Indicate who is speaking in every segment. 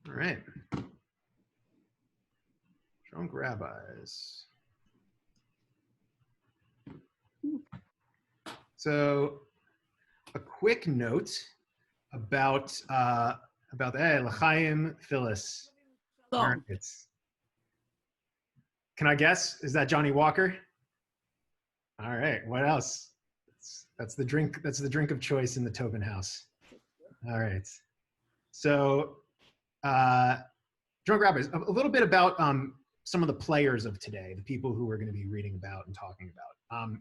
Speaker 1: All right. Drunk rabbis. So a quick note about L'chaim Phyllis. All right. Can I guess? Is that Johnny Walker? All right. What else? That's the drink. That's the drink of choice in the Tobin house. All right. So, drunk rabbis. A little bit about some of the players of today, the people who we're going to be reading about and talking about.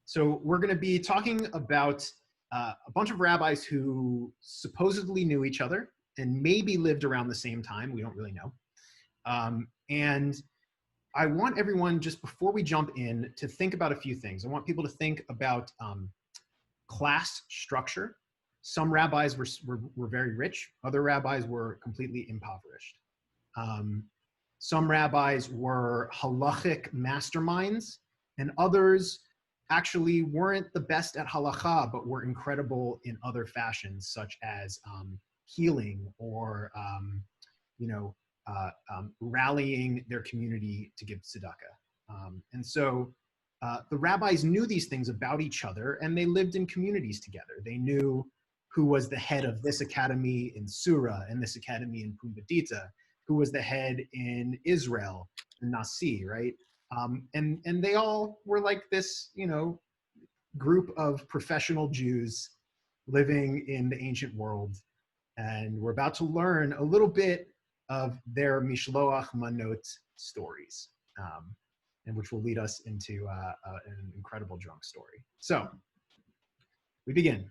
Speaker 1: So we're going to be talking about a bunch of rabbis who supposedly knew each other and maybe lived around the same time. We don't really know. And I want everyone, just before we jump in, to think about a few things. I want people to think about class structure. Some rabbis were very rich. Other rabbis were completely impoverished. Some rabbis were halachic masterminds, and others actually weren't the best at halacha, but were incredible in other fashions, such as healing or rallying their community to give tzedakah. And so the rabbis knew these things about each other, and they lived in communities together. They knew who was the head of this academy in Surah and this academy in Pumbedita, who was the head in Israel, in Nasi, right? And they all were like this, group of professional Jews living in the ancient world. And we're about to learn a little bit of their Mishloach Manot stories, and which will lead us into an incredible drunk story. So we begin.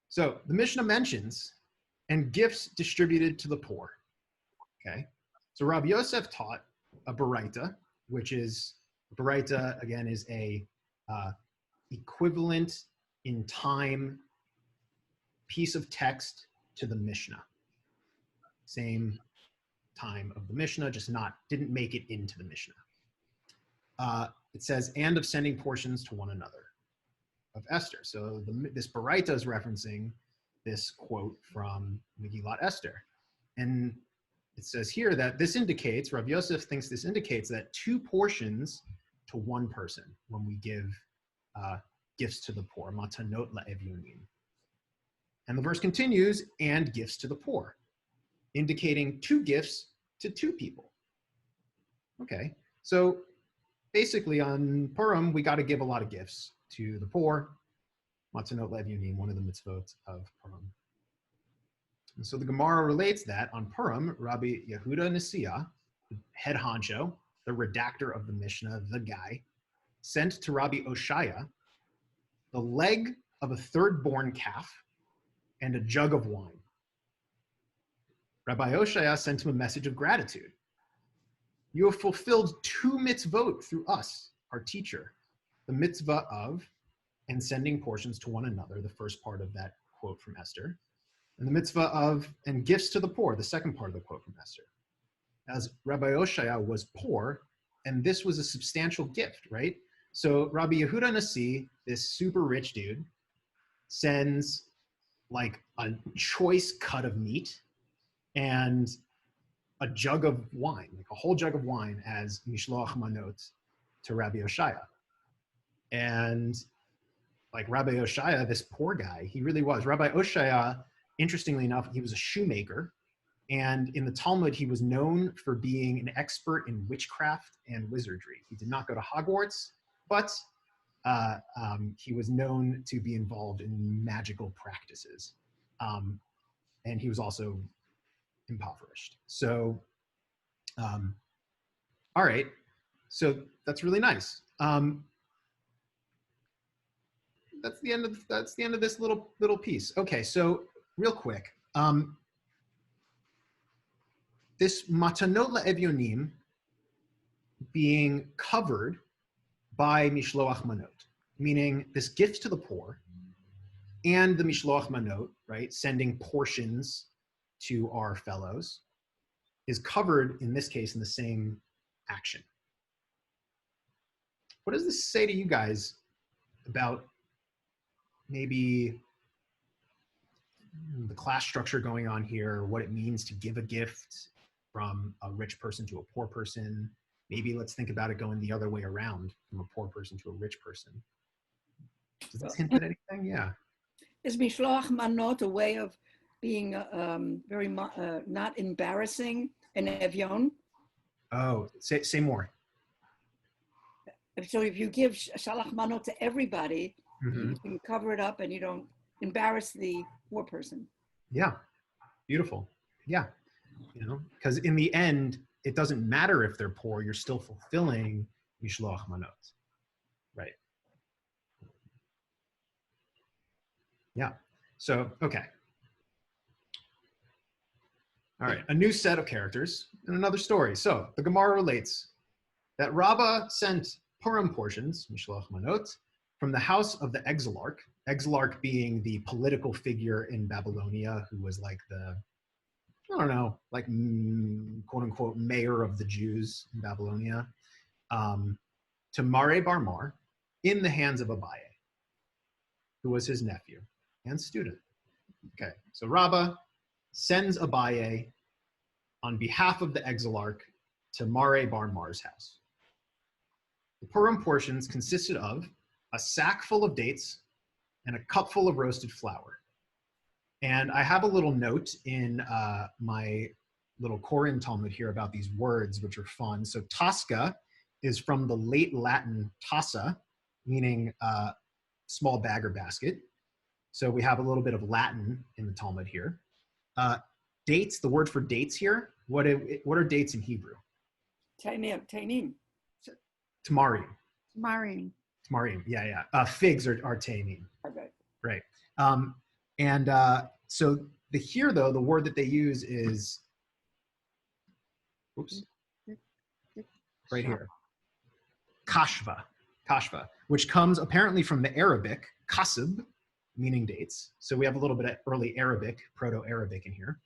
Speaker 1: So the Mishnah mentions, and gifts distributed to the poor. Okay. So Rabbi Yosef taught a baraita, which is, baraita again is a equivalent in time piece of text to the Mishnah. Same time of the Mishnah, just didn't make it into the Mishnah. It says, and of sending portions to one another of Esther. So this baraita is referencing this quote from Megillat Esther. And it says here that this indicates, Rav Yosef thinks this indicates that 2 portions to one person when we give gifts to the poor, matanot la'evyonim. And the verse continues, and gifts to the poor, indicating 2 gifts to 2 people. Okay, so basically on Purim, we got to give a lot of gifts to the poor. Matanot la'evyonim, one of the mitzvot of Purim. And so the Gemara relates that on Purim, Rabbi Yehuda Nasiya, the head honcho, the redactor of the Mishnah, the guy, sent to Rabbi Oshaya the leg of a 3rd-born calf and a jug of wine. Rabbi Oshaya sent him a message of gratitude. You have fulfilled 2 mitzvot through us, our teacher, the mitzvah of and sending portions to one another, the first part of that quote from Esther, and the mitzvah of and gifts to the poor, the second part of the quote from Esther. As Rabbi Oshaya was poor, and this was a substantial gift, right? So Rabbi Yehuda Nasi, this super rich dude, sends like a choice cut of meat and a jug of wine, like a whole jug of wine as mishloach manot to Rabbi Oshaya. And like Rabbi Oshaya, this poor guy, he really was. Rabbi Oshaya, interestingly enough, he was a shoemaker. And in the Talmud, he was known for being an expert in witchcraft and wizardry. He did not go to Hogwarts, but he was known to be involved in magical practices. And he was also impoverished. So, all right. So that's really nice. That's the end of this little piece. Okay, so real quick. This matanot la'evyonim being covered by mishloach manot, meaning this gift to the poor and the mishloach manot, right, sending portions to our fellows, is covered in this case in the same action. What does this say to you guys about maybe the class structure going on here, what it means to give a gift from a rich person to a poor person. Maybe let's think about it going the other way around, from a poor person to a rich person. Does this hint at anything? Yeah.
Speaker 2: Is mishloach manot a way of being very not embarrassing and evion?
Speaker 1: Oh, say more.
Speaker 2: So if you give shalach manot to everybody,
Speaker 1: Mm-hmm.
Speaker 2: you can cover it up and you don't embarrass the poor person.
Speaker 1: Yeah, beautiful. Yeah, because in the end, it doesn't matter if they're poor, you're still fulfilling mishloach manot. Right. Yeah. So, okay. All right, a new set of characters and another story. So the Gemara relates that Rabbah sent Purim portions, mishloach manot, from the house of the exilarch being the political figure in Babylonia who was like the, I don't know, like quote unquote mayor of the Jews in Babylonia, to Mare Bar Mar in the hands of Abaye, who was his nephew and student. Okay, so Rabbah sends Abaye on behalf of the exilarch to Mare Bar Mar's house. The Purim portions consisted of a sack full of dates and a cup full of roasted flour. And I have a little note in my little Koran Talmud here about these words, which are fun. So tasca is from the late Latin tassa, meaning small bag or basket. So we have a little bit of Latin in the Talmud here. Dates, the word for dates here, what are dates in Hebrew?
Speaker 2: Tainim.
Speaker 1: Tamarim.
Speaker 3: Marim.
Speaker 1: Tamarim, yeah. Figs are tainim.
Speaker 2: Okay.
Speaker 1: Right. So here, though, the word that they use is, right here, kashva, which comes apparently from the Arabic, kasib, meaning dates. So we have a little bit of early Arabic, Proto-Arabic in here.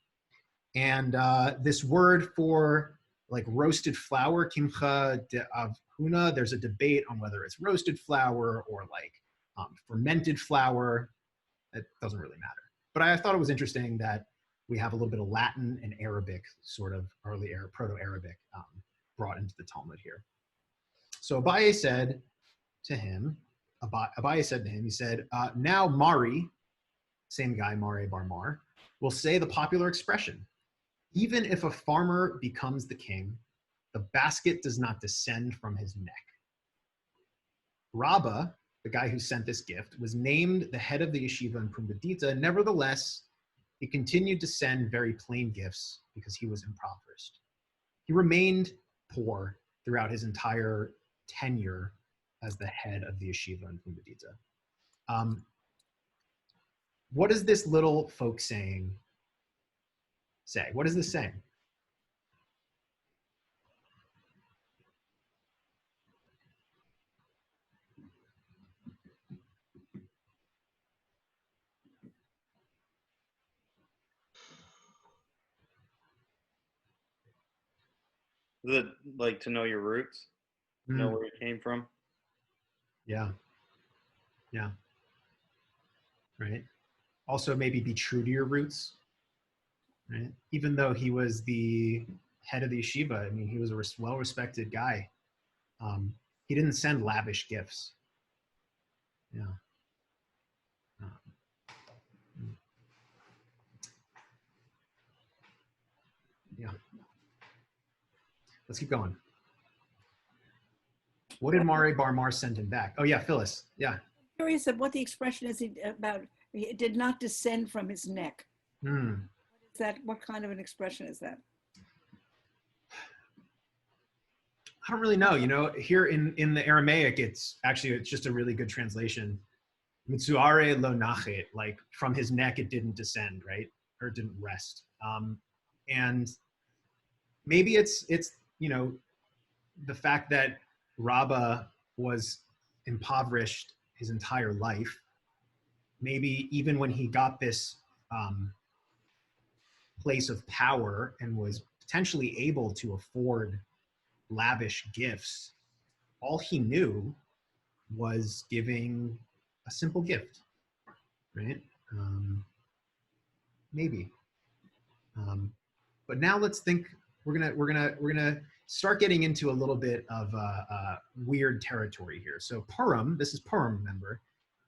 Speaker 1: And this word for like roasted flour, kimcha de avhuna, there's a debate on whether it's roasted flour or like fermented flour. It doesn't really matter. But I thought it was interesting that we have a little bit of Latin and Arabic, sort of early Proto-Arabic, brought into the Talmud here. So Abaye said to him, he said, now Mari, same guy, Mare Bar Mar, will say the popular expression, even if a farmer becomes the king, the basket does not descend from his neck. Rabbah, the guy who sent this gift, was named the head of the yeshiva in Pumbedita. Nevertheless, he continued to send very plain gifts because he was impoverished. He remained poor throughout his entire tenure as the head of the yeshiva in Pumbedita. What does this little folk saying say? What is this saying?
Speaker 4: Is it like to know your roots? Know where you came from?
Speaker 1: Yeah. Right. Also, maybe be true to your roots. Right. Even though he was the head of the yeshiva, I mean, he was a well-respected guy. He didn't send lavish gifts. Yeah. Yeah. Let's keep going. What did Mare Bar Mar send him back? Oh yeah, Phyllis. Yeah.
Speaker 2: Curious of what the expression is about. It did not descend from his neck. What is that? What kind of an expression is that?
Speaker 1: I don't really know. Here in the Aramaic, it's just a really good translation. Mitzuare lo nachet, like from his neck it didn't descend, right? Or it didn't rest. And maybe it's the fact that Rabbah was impoverished his entire life. Maybe even when he got this place of power and was potentially able to afford lavish gifts, all he knew was giving a simple gift, right? maybe. But now let's think. We're gonna start getting into a little bit of weird territory here. So Purim, this is Purim, remember,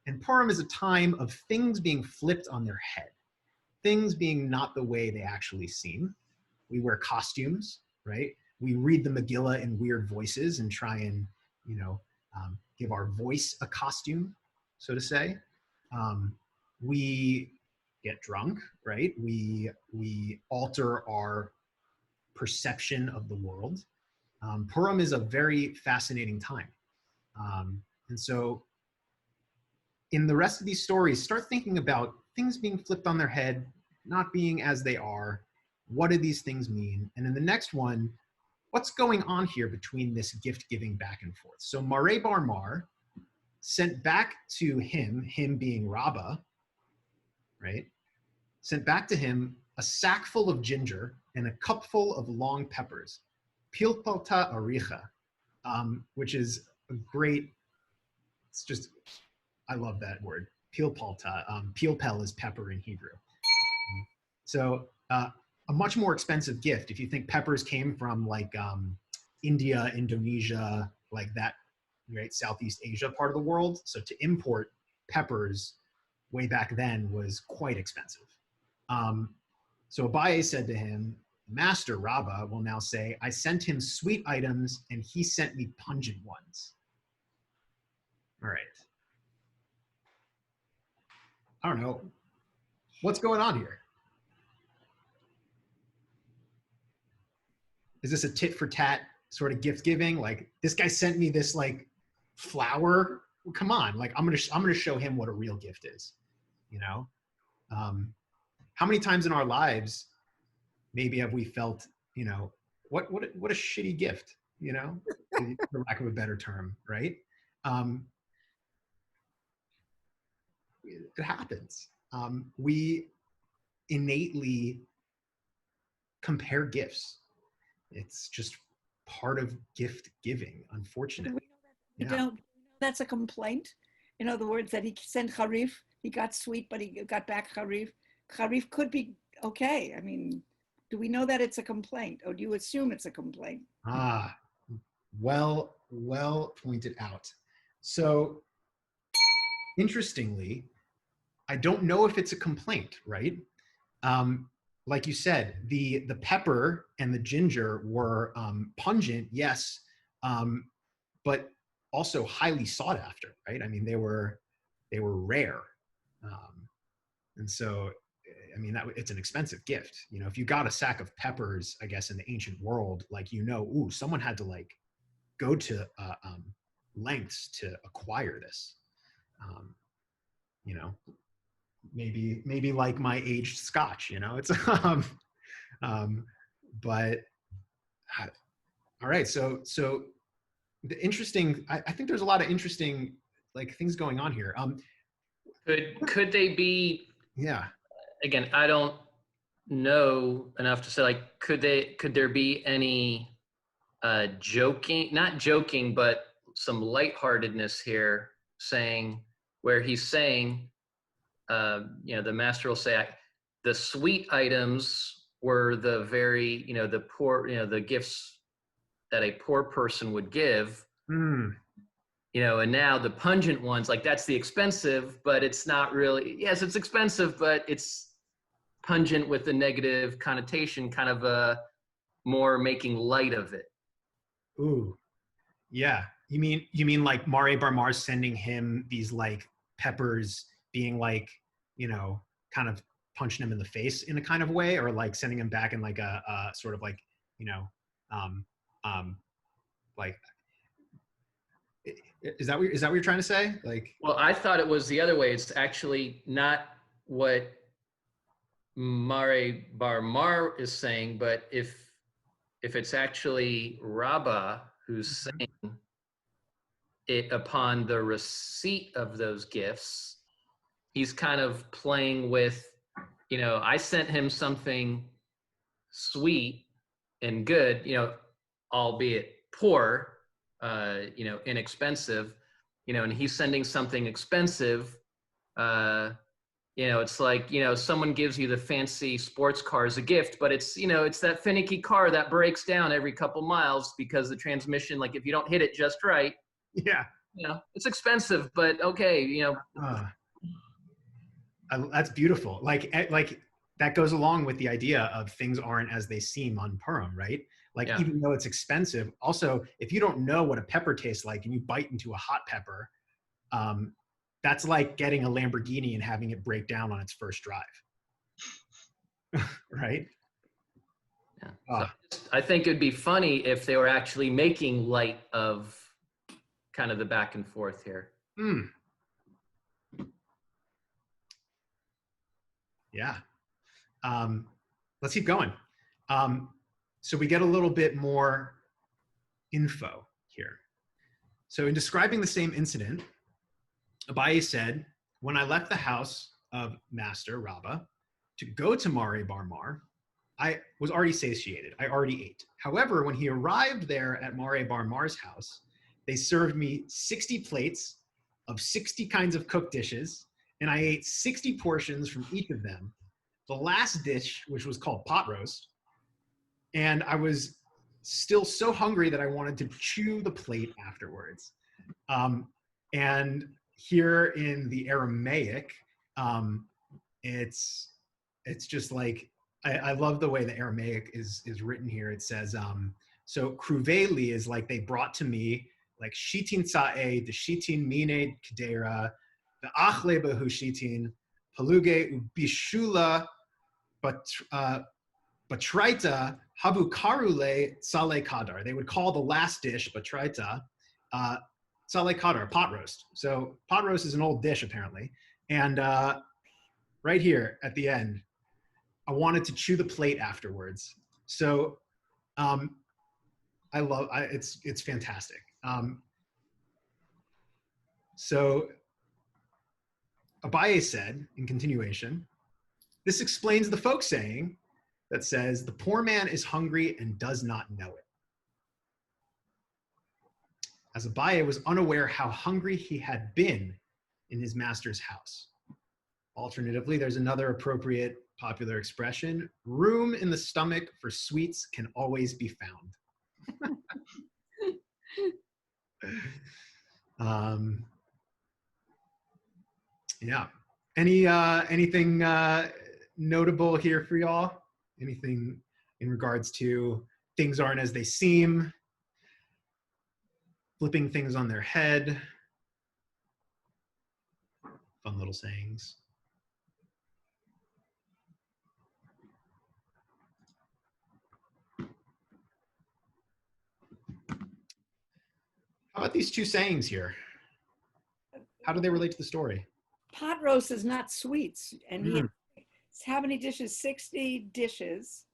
Speaker 1: and Purim is a time of things being flipped on their head, things being not the way they actually seem. We wear costumes, right? We read the Megillah in weird voices and try and, give our voice a costume, so to say. We get drunk, right? We alter our perception of the world. Purim is a very fascinating time. And so in the rest of these stories, start thinking about things being flipped on their head, not being as they are. What do these things mean? And in the next one, what's going on here between this gift giving back and forth? So Mare Bar Mar sent back to him being Rabbah, right? Sent back to him a sack full of ginger and a cupful of long peppers, pilpalta aricha, which is a great, it's just, I love that word, pilpalta. Pilpel is pepper in Hebrew. So a much more expensive gift. If you think peppers came from like India, Indonesia, like that, right, Southeast Asia part of the world. So to import peppers way back then was quite expensive. So Abaye said to him, Master Rabbah will now say, I sent him sweet items and he sent me pungent ones. All right. I don't know. What's going on here? Is this a tit for tat sort of gift giving? Like, this guy sent me this like flower. Well, come on, like I'm gonna show him what a real gift is. How many times in our lives maybe have we felt, what a shitty gift, for lack of a better term, right? It happens. We innately compare gifts. It's just part of gift giving, unfortunately.
Speaker 2: That's a complaint. In other words, that he sent harif, he got sweet, but he got back harif. Harif could be okay. I mean, do we know that it's a complaint, or do you assume it's a complaint?
Speaker 1: Well pointed out. So interestingly, I don't know if it's a complaint, right? Like you said, the pepper and the ginger were pungent, yes, but also highly sought after, right? I mean, they were rare, and so I mean it's an expensive gift. If you got a sack of peppers, I guess in the ancient world, like ooh, someone had to like go to lengths to acquire this. Maybe like my aged scotch, it's but all right, so the interesting, I think there's a lot of interesting like things going on here.
Speaker 3: Could they be,
Speaker 1: yeah,
Speaker 3: again, I don't know enough to say, like, could there be any not joking, but some lightheartedness here, where he's saying, the master will say, the sweet items were the very, the poor, the gifts that a poor person would give, and now the pungent ones, like that's the expensive, but it's not really, yes, it's expensive, but it's pungent with a negative connotation, kind of more making light of it.
Speaker 1: Ooh, yeah. You mean like Mare Bar Mar sending him these like peppers, being like, kind of punching him in the face in a kind of way, or like sending him back in like a sort of like, like, is that what you're trying to say? Like,
Speaker 3: well, I thought it was the other way. It's actually not what Mare Bar Mar is saying, but if it's actually Rabbah who's saying it upon the receipt of those gifts, he's kind of playing with, I sent him something sweet and good, albeit poor, inexpensive, and he's sending something expensive, It's like, someone gives you the fancy sports car as a gift, but it's, it's that finicky car that breaks down every couple miles because the transmission, like if you don't hit it just right,
Speaker 1: Yeah.
Speaker 3: it's expensive, but okay,
Speaker 1: That's beautiful. Like that goes along with the idea of things aren't as they seem on Purim, right? Like,
Speaker 3: Yeah.
Speaker 1: even though it's expensive, also, if you don't know what a pepper tastes like and you bite into a hot pepper, that's like getting a Lamborghini and having it break down on its first drive. Right?
Speaker 3: Yeah. So I think it'd be funny if they were actually making light of kind of the back and forth here.
Speaker 1: Yeah. Let's keep going. So we get a little bit more info here. So in describing the same incident, Abaye said, when I left the house of Master Rabbah to go to Mare Bar Mar, I was already satiated. I already ate. However, when he arrived there at Mare Bar Mar's house, they served me 60 plates of 60 kinds of cooked dishes, and I ate 60 portions from each of them. The last dish, which was called pot roast, and I was still so hungry that I wanted to chew the plate afterwards. And here in the Aramaic, it's just like, I love the way the Aramaic is written here. It says, so kruveli is like they brought to me like shitin sa'e, the shitin mine kedera, the achle behu shitin, paluge ubishula, batraita habu karule sale kadar. They would call the last dish batraita sale kadar, pot roast. So pot roast is an old dish apparently. And right here at the end, I wanted to chew the plate afterwards. So it's fantastic. So Abaye said in continuation, this explains the folk saying that says, the poor man is hungry and does not know it. As Abaye was unaware how hungry he had been in his master's house. Alternatively, there's another appropriate popular expression, room in the stomach for sweets can always be found. Yeah. Anything notable here for y'all? Anything in regards to things aren't as they seem, flipping things on their head, fun little sayings? How about these two sayings here? How do they relate to the story?
Speaker 2: Pot roast is not sweets. And he had, how many dishes? 60 dishes.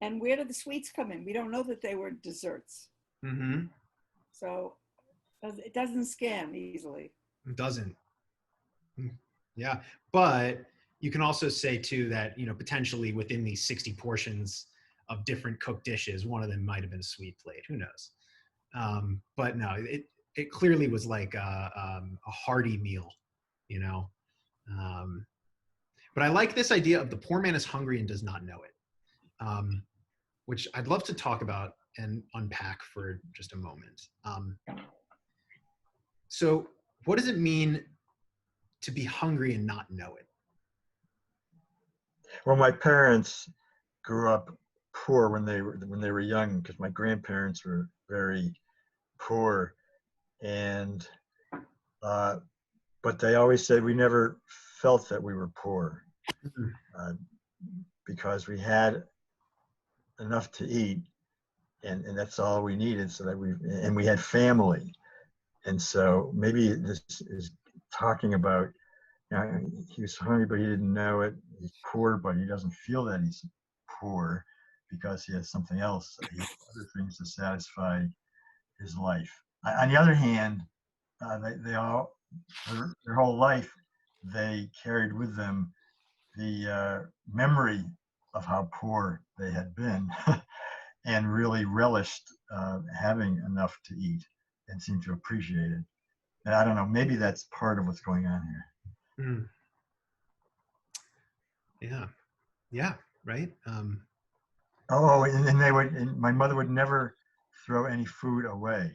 Speaker 2: And where did the sweets come in? We don't know that they were desserts.
Speaker 1: Mm-hmm.
Speaker 2: So it doesn't scan easily.
Speaker 1: It doesn't. Yeah. But you can also say too that, potentially within these 60 portions of different cooked dishes, one of them might have been a sweet plate. Who knows? But no, it clearly was like a hearty meal, But I like this idea of the poor man is hungry and does not know it, which I'd love to talk about and unpack for just a moment. So what does it mean to be hungry and not know it?
Speaker 5: Well, my parents grew up poor when they were young, because my grandparents were very poor, and but they always said we never felt that we were poor, because we had enough to eat, and that's all we needed. So that we had family, and so maybe this is talking about, he was hungry but he didn't know it. He's poor but he doesn't feel that he's poor because he has something else. He has other things to satisfy his life. On the other hand, they all, their whole life, they carried with them the memory of how poor they had been and really relished having enough to eat and seemed to appreciate it. And I don't know, maybe that's part of what's going on here.
Speaker 1: Yeah. Yeah. Right.
Speaker 5: Oh, and my mother would never throw any food away.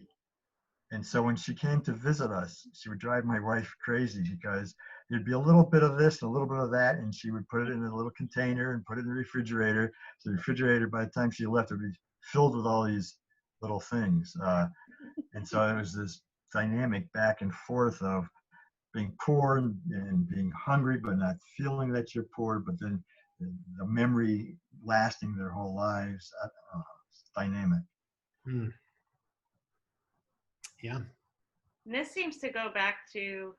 Speaker 5: And so when she came to visit us, she would drive my wife crazy because there'd be a little bit of this, a little bit of that, and she would put it in a little container and put it in the refrigerator. So the refrigerator, by the time she left, would be filled with all these little things. And so it was this dynamic back and forth of being poor and being hungry, but not feeling that you're poor, but then the memory lasting their whole lives. It's dynamic.
Speaker 1: Hmm. Yeah.
Speaker 6: And this seems to go back to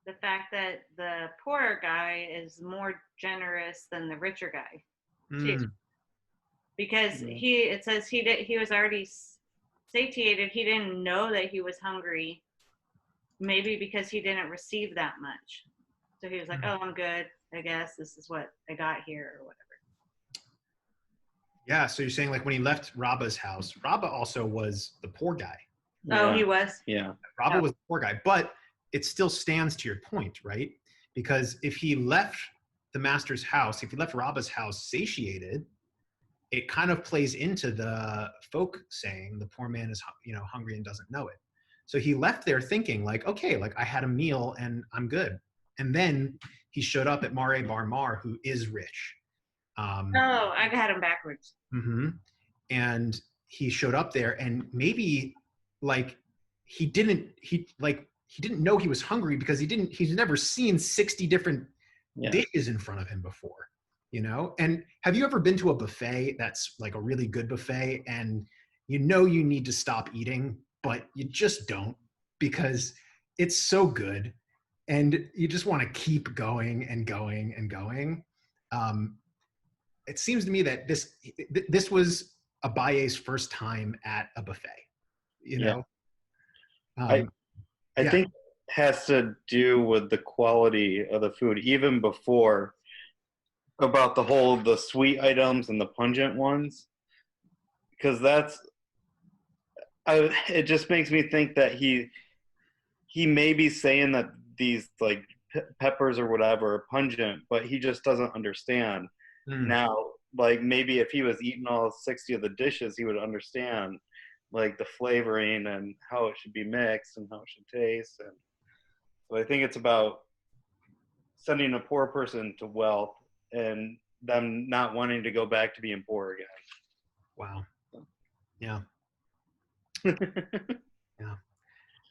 Speaker 6: the fact that the poorer guy is more generous than the richer guy, too.
Speaker 1: Mm.
Speaker 6: Because it says he was already satiated. He didn't know that he was hungry, maybe because he didn't receive that much. So he was like, oh, I'm good. I guess this is what I got here or whatever.
Speaker 1: Yeah. So you're saying like when he left Rabba's house, Rabba also was the poor guy.
Speaker 6: Oh, he was?
Speaker 4: Yeah.
Speaker 1: Rabba was the poor guy, but it still stands to your point, right? Because if he left the master's house, if he left Rabba's house satiated, it kind of plays into the folk saying the poor man is, hungry and doesn't know it. So he left there thinking like, okay, like I had a meal and I'm good. And then he showed up at Mare Bar Mar, who is rich.
Speaker 6: Oh, I had him backwards.
Speaker 1: Mm-hmm. And he showed up there and maybe like he didn't know he was hungry because he's never seen 60 different dishes in front of him before, And have you ever been to a buffet that's like a really good buffet and you need to stop eating, but you just don't because it's so good and you just want to keep going and going and going. It seems to me that this was Abaye's first time at a buffet,
Speaker 4: I think it has to do with the quality of the food, even before about the sweet items and the pungent ones, because it just makes me think that he may be saying that these like peppers or whatever are pungent, but he just doesn't understand. Now, like maybe if he was eating all 60 of the dishes, he would understand like the flavoring and how it should be mixed and how it should taste. And so I think it's about sending a poor person to wealth and them not wanting to go back to being poor again.
Speaker 1: Wow. Yeah.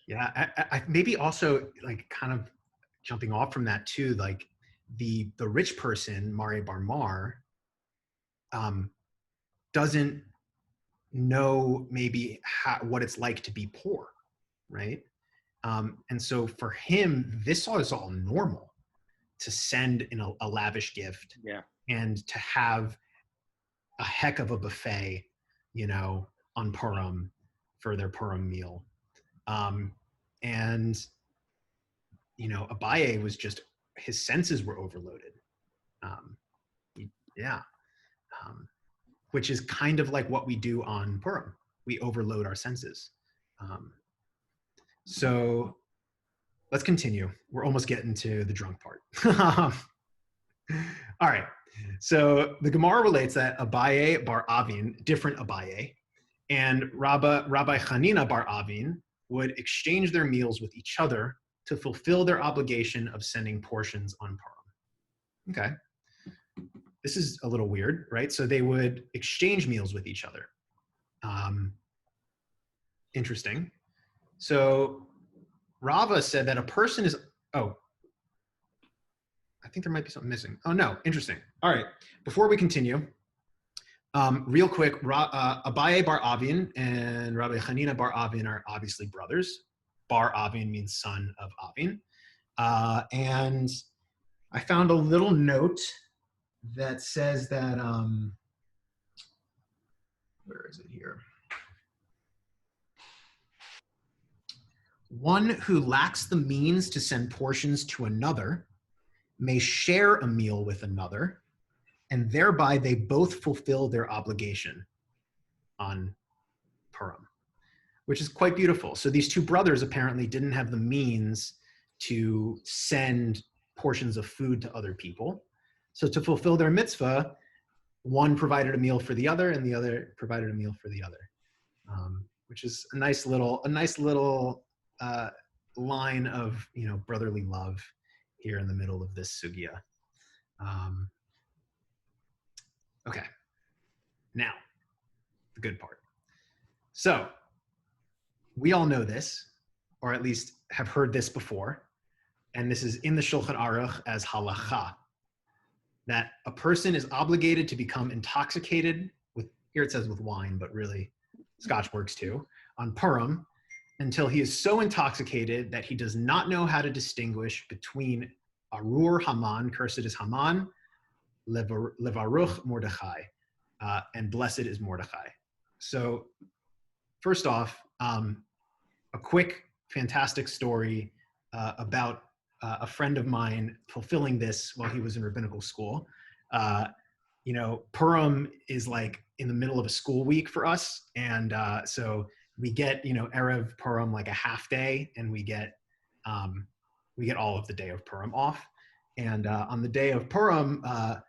Speaker 1: Yeah. I maybe also like kind of jumping off from that too, like the rich person, Mare Bar Mar, doesn't know maybe what it's like to be poor, right? And so for him, this is all normal to send in a lavish gift, and to have a heck of a buffet, on Purim for their Purim meal. And Abaye was just, his senses were overloaded. Which is kind of like what we do on Purim. We overload our senses. So let's continue. We're almost getting to the drunk part. All right. So the Gemara relates that Abaye bar Avin, different Abaye, and Rabbi Chanina bar Avin would exchange their meals with each other to fulfill their obligation of sending portions on Purim. Okay. This is a little weird, right? So they would exchange meals with each other. Interesting. So Rava said that a person is, I think there might be something missing. Oh no, interesting. All right, before we continue, real quick, Abaye bar Avin and Rabbi Chanina bar Avin are obviously brothers. Bar Avin means son of Avin. And I found a little note that says that, where is it here? One who lacks the means to send portions to another may share a meal with another, and thereby they both fulfill their obligation on Purim, which is quite beautiful. So these two brothers apparently didn't have the means to send portions of food to other people. So to fulfill their mitzvah, one provided a meal for the other, and the other provided a meal for the other, which is a nice little line of brotherly love here in the middle of this sugya. Okay, now the good part. So we all know this, or at least have heard this before, and this is in the Shulchan Aruch as halacha, that a person is obligated to become intoxicated with, here it says with wine, but really Scotch works too, on Purim, until he is so intoxicated that he does not know how to distinguish between Arur Haman, cursed is Haman, Levaruch Mordechai, and blessed is Mordechai. So first off, a quick, fantastic story about a friend of mine fulfilling this while he was in rabbinical school. Purim is like in the middle of a school week for us. And so we get, Erev Purim like a half day, and we get all of the day of Purim off. And on the day of Purim, a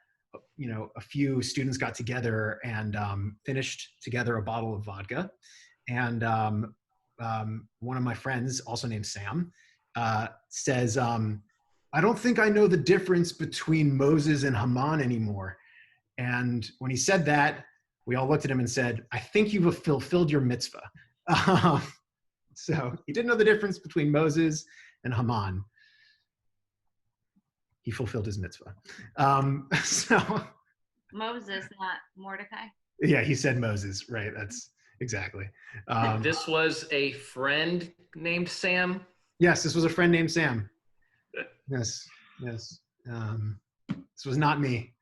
Speaker 1: few students got together and finished together a bottle of vodka. And one of my friends, also named Sam, says, I don't think I know the difference between Moses and Haman anymore. And when he said that, we all looked at him and said, I think you've fulfilled your mitzvah. So he didn't know the difference between Moses and Haman. He fulfilled his mitzvah. So
Speaker 6: Moses, not Mordecai.
Speaker 1: Yeah, he said Moses, right? That's exactly.
Speaker 3: This was a friend named Sam?
Speaker 1: Yes, this was a friend named Sam. Yes. This was not me.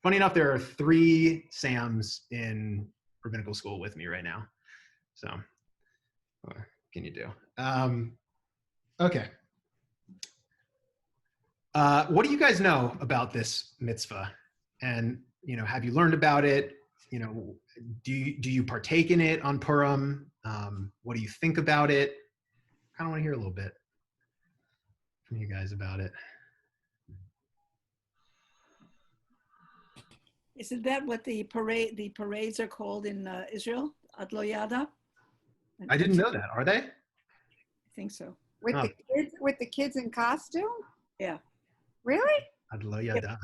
Speaker 1: Funny enough, there are 3 Sams in rabbinical school with me right now. So what can you do? Okay. What do you guys know about this mitzvah? And, have you learned about it? Do you partake in it on Purim? What do you think about it? I kind of want to hear a little bit from you guys about it.
Speaker 2: Isn't that what the parades are called in Israel? Adloyada?
Speaker 1: I didn't know that. Are they?
Speaker 2: I think so.
Speaker 7: With the kids in costume?
Speaker 2: Yeah.
Speaker 7: Really?
Speaker 1: Adloyada.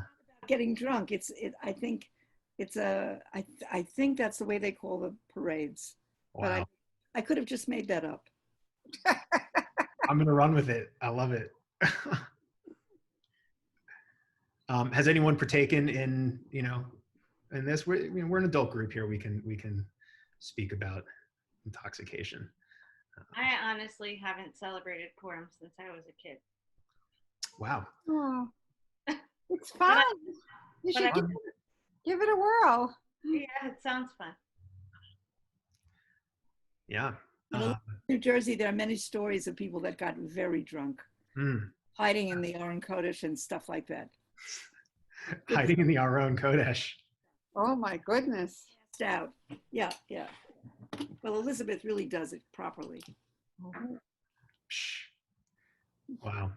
Speaker 2: Getting drunk. I think that's the way they call the parades.
Speaker 1: Wow.
Speaker 2: But I could have just made that up.
Speaker 1: I'm gonna run with it. I love it. Has anyone partaken in in this? We're an adult group here. We can speak about intoxication.
Speaker 6: I honestly haven't celebrated Purim since I was a kid.
Speaker 1: Wow.
Speaker 7: Oh, it's fun. You should give it a whirl.
Speaker 6: Yeah, it sounds fun.
Speaker 1: Yeah.
Speaker 2: In New Jersey, there are many stories of people that got very drunk, hiding in the Aron Kodesh and stuff like that.
Speaker 1: Hiding in the Aron Kodesh.
Speaker 7: Oh my goodness.
Speaker 2: Passed out. Yeah. Well, Elizabeth really does it properly.
Speaker 1: Wow.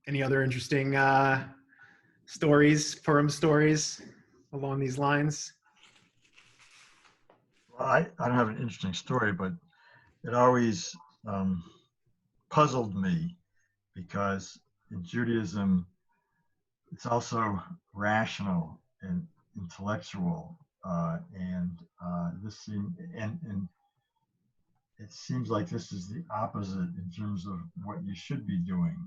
Speaker 1: Any other interesting stories, Purim stories along these lines?
Speaker 5: Well, I don't have an interesting story, but it always puzzled me because in Judaism, it's also rational and intellectual, and it seems like this is the opposite in terms of what you should be doing.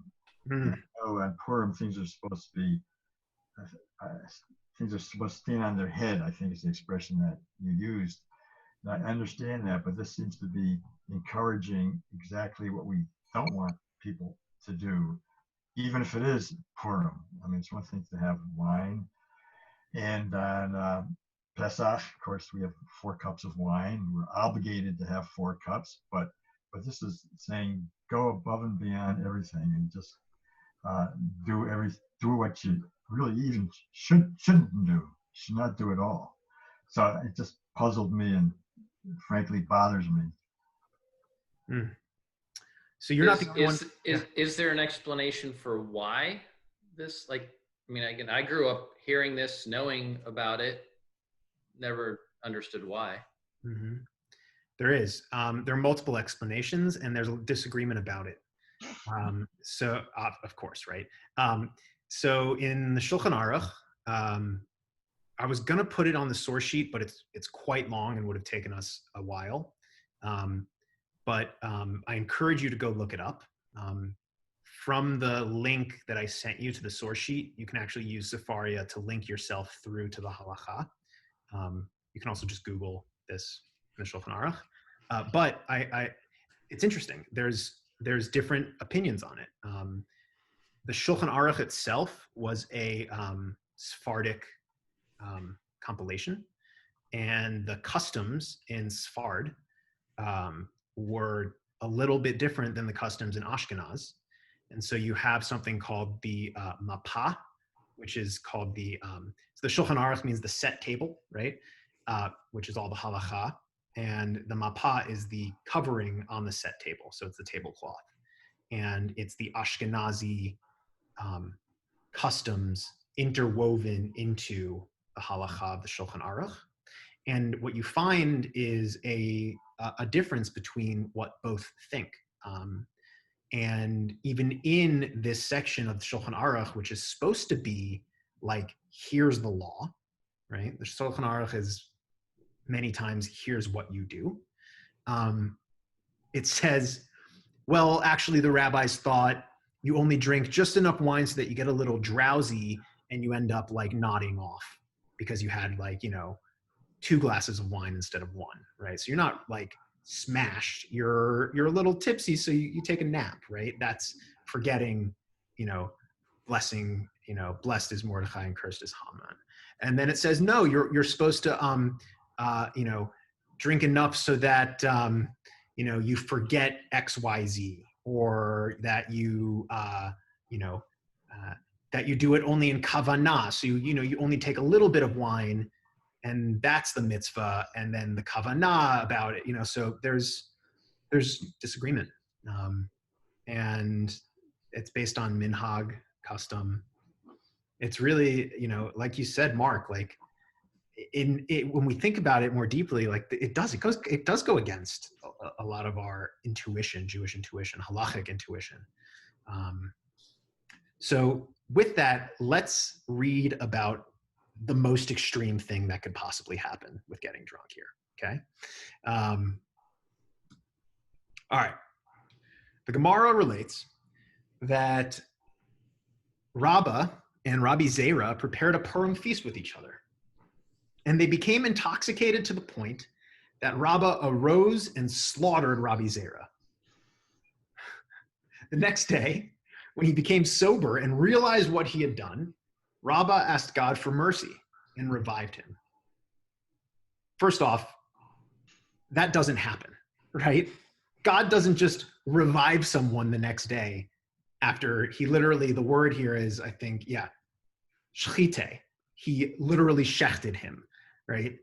Speaker 5: At Purim, things are supposed to stand on their head, I think is the expression that you used. And I understand that, but this seems to be encouraging exactly what we don't want people to do, even if it is Purim. I mean, it's one thing to have wine, and on Pesach, of course, we have 4 cups of wine. We're obligated to have 4 cups, but this is saying go above and beyond everything and just do what you really even shouldn't do. You should not do it all. So it just puzzled me and frankly bothers me.
Speaker 1: So you're not the only one.
Speaker 3: Is there an explanation for why this, like, I mean, again, I grew up hearing this, knowing about it, never understood why.
Speaker 1: Mm-hmm. There is. There are multiple explanations, and there's a disagreement about it. So, of course, right? So in the Shulchan Aruch, I was going to put it on the source sheet, but it's quite long and would have taken us a while. But I encourage you to go look it up. From the link that I sent you to the source sheet, you can actually use Sefaria to link yourself through to the halacha. You can also just Google this in the Shulchan Aruch. But it's interesting. There's different opinions on it. The Shulchan Aruch itself was a Sephardic compilation, and the customs in Sfard were a little bit different than the customs in Ashkenaz. And so you have something called the Mapah, which is called the Shulchan Aruch means the set table, right? Which is all the halacha. And the Mapah is the covering on the set table. So it's the tablecloth. And it's the Ashkenazi customs interwoven into the halacha of the Shulchan Aruch. And what you find is a difference between what both think. And even in this section of the Shulchan Aruch, which is supposed to be like, here's the law, right? The Shulchan Aruch is many times, here's what you do. It says, well, actually the rabbis thought you only drink just enough wine so that you get a little drowsy and you end up like nodding off because you had, like, 2 glasses of wine instead of 1, right? So you're not like smashed, you're a little tipsy, so you take a nap, right? That's forgetting, blessing, blessed is Mordechai and cursed is Haman. And then it says, no, you're supposed to drink enough so that you forget XYZ, or that you that you do it only in kavanah. So you only take a little bit of wine, and that's the mitzvah, and then the kavanah about it, so there's disagreement. And it's based on minhag, custom. It's really, like you said, Mark, like when we think about it more deeply, like it does go against a lot of our intuition, Jewish intuition, halachic intuition. So with that, let's read about the most extreme thing that could possibly happen with getting drunk here, okay? All right. The Gemara relates that Rabbah and Rabbi Zera prepared a Purim feast with each other, and they became intoxicated to the point that Rabbah arose and slaughtered Rabbi Zera. The next day, when he became sober and realized what he had done, Rabbah asked God for mercy and revived him. First off, that doesn't happen, right? God doesn't just revive someone the next day after he literally, the word here is, I think, shchite. He literally shechted him, right?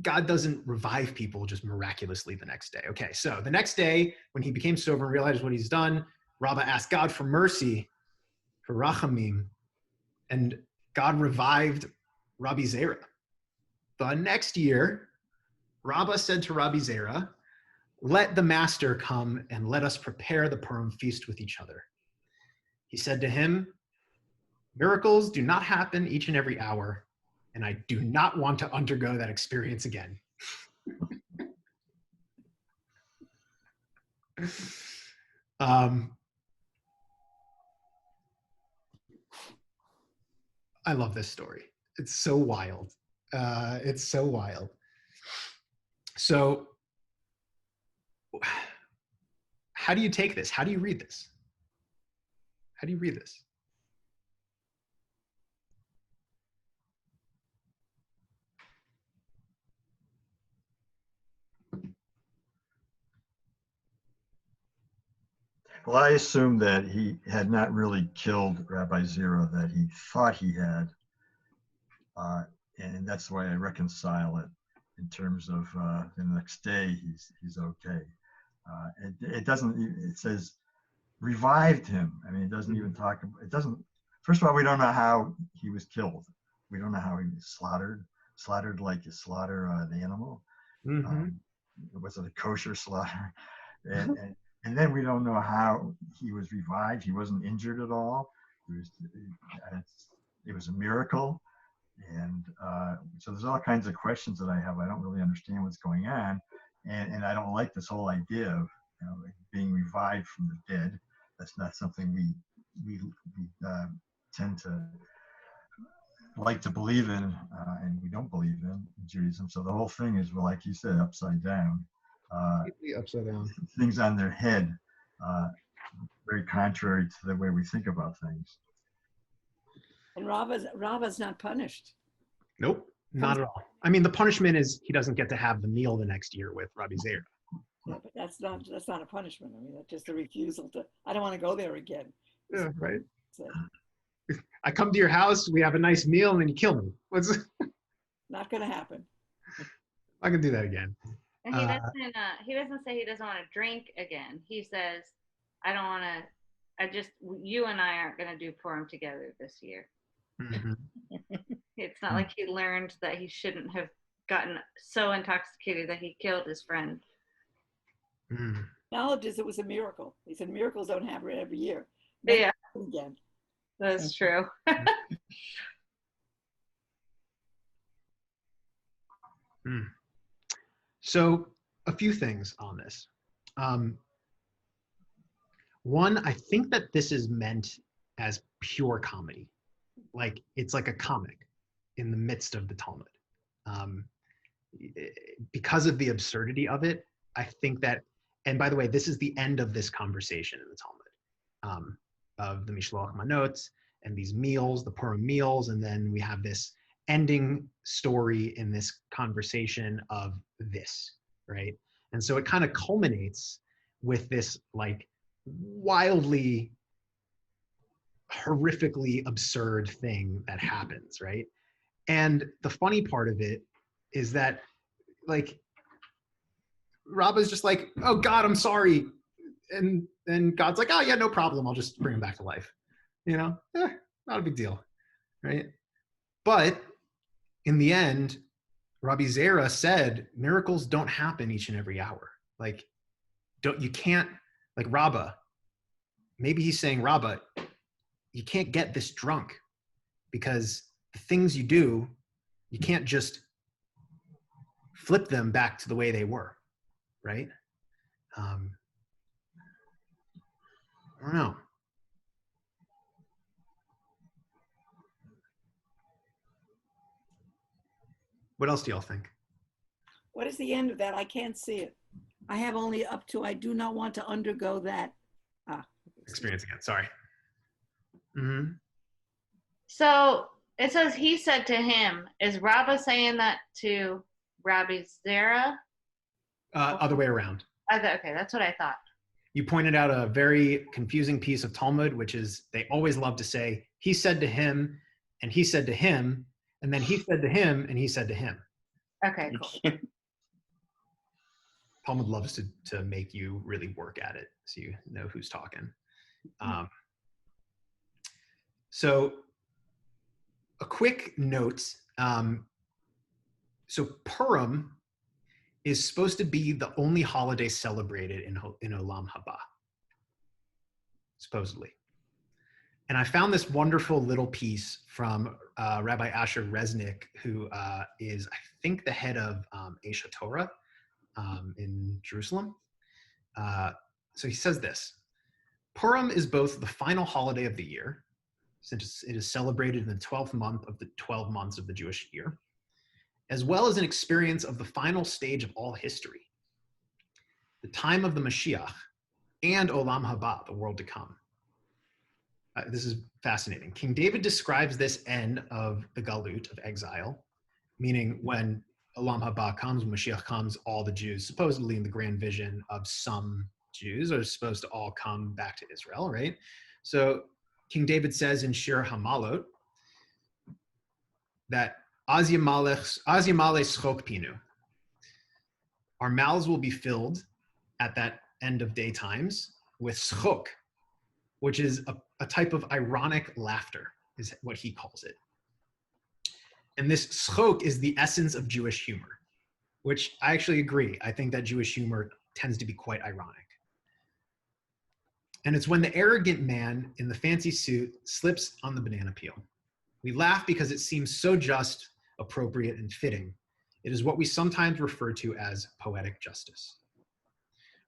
Speaker 1: God doesn't revive people just miraculously the next day. Okay, so the next day, when he became sober and realized what he's done, Rabbah asked God for mercy, for rachamim, and God revived Rabbi Zera. The next year, Rabbah said to Rabbi Zera, "Let the master come and let us prepare the Purim feast with each other." He said to him, "Miracles do not happen each and every hour, and I do not want to undergo that experience again." I love this story. It's so wild. It's so wild. So how do you take this? How do you read this? How do you read this?
Speaker 5: Well, I assume that he had not really killed Rabbi Zera, that he thought he had. And that's why I reconcile it in terms of the next day, he's okay. It doesn't. It says revived him. I mean, it doesn't even talk. It doesn't. First of all, we don't know how he was killed. We don't know how he was slaughtered like you slaughter an animal. Was it a kosher slaughter? And then we don't know how he was revived. He wasn't injured at all. It was a miracle. And so there's all kinds of questions that I have. I don't really understand what's going on. And I don't like this whole idea of being revived from the dead. That's not something we tend to like to believe in, and we don't believe in Judaism. So the whole thing is, well, like you said, upside down.
Speaker 1: Upside down.
Speaker 5: Things on their head, very contrary to the way we think about things.
Speaker 2: And Rava's not punished.
Speaker 1: Nope, not at all. I mean, the punishment is he doesn't get to have the meal the next year with Rabbi Zera.
Speaker 2: Yeah, but that's not a punishment. I mean, that's just a refusal to. I don't want to go there again.
Speaker 1: Yeah, right.
Speaker 2: So,
Speaker 1: I come to your house, we have a nice meal, and then you kill me. What's
Speaker 2: not going to happen.
Speaker 1: I can do that again.
Speaker 6: And he doesn't say he doesn't want to drink again. He says, I don't want to, you and I aren't going to do Purim together this year. It's not like he learned that he shouldn't have gotten so intoxicated that he killed his friend.
Speaker 2: Acknowledges it was a miracle. He said miracles don't happen every year.
Speaker 6: Yeah.
Speaker 2: Again.
Speaker 6: That's true.
Speaker 1: So a few things on this. One, I think that this is meant as pure comedy. Like it's like a comic in the midst of the Talmud. Because of the absurdity of it, I think that, and by the way, this is the end of this conversation in the Talmud, of the Mishloach Manot and these meals, the Purim meals, and then we have this ending story in this conversation of this, right? And so it kind of culminates with this like wildly, horrifically absurd thing that happens, right? And the funny part of it is that like Rabba's just like, oh God, I'm sorry. And then God's like, oh yeah, no problem. I'll just bring him back to life. Not a big deal, right? But in the end, Rabbi Zera said, miracles don't happen each and every hour. Like, you can't, like Rabba, maybe he's saying, Rabba, you can't get this drunk because the things you do, you can't just flip them back to the way they were, right? I don't know. What else do y'all think?
Speaker 2: What is the end of that? I can't see it. I have only up to, I do not want to undergo that.
Speaker 1: Experience again, sorry.
Speaker 6: So it says he said to him. Is Rabba saying that to Rabbi Zera?
Speaker 1: Other way around.
Speaker 6: Okay, that's what I thought.
Speaker 1: You pointed out a very confusing piece of Talmud, which is they always love to say, he said to him, and he said to him, and then he said to him, and he said to him.
Speaker 6: Okay, cool.
Speaker 1: Talmud loves to make you really work at it so you know who's talking. So a quick note. So Purim is supposed to be the only holiday celebrated in Olam Haba, supposedly. And I found this wonderful little piece from Rabbi Asher Resnick, who is, I think, the head of Aish HaTorah in Jerusalem. So he says this: Purim is both the final holiday of the year, since it is celebrated in the 12th month of the 12 months of the Jewish year, as well as an experience of the final stage of all history, the time of the Mashiach, and Olam Haba, the world to come. This is fascinating. King David describes this end of the Galut, of exile, meaning when Olam Haba comes, when Mashiach comes, all the Jews, supposedly in the grand vision of some Jews, are supposed to all come back to Israel, right? So King David says in Shir Hamalot that Az Yamaleh Schok Pinu, our mouths will be filled at end of day times with schok, which is a type of ironic laughter, is what he calls it. And this schok is the essence of Jewish humor, which I actually agree. I think that Jewish humor tends to be quite ironic. And it's when the arrogant man in the fancy suit slips on the banana peel. We laugh because it seems so just, appropriate, and fitting. It is what we sometimes refer to as poetic justice.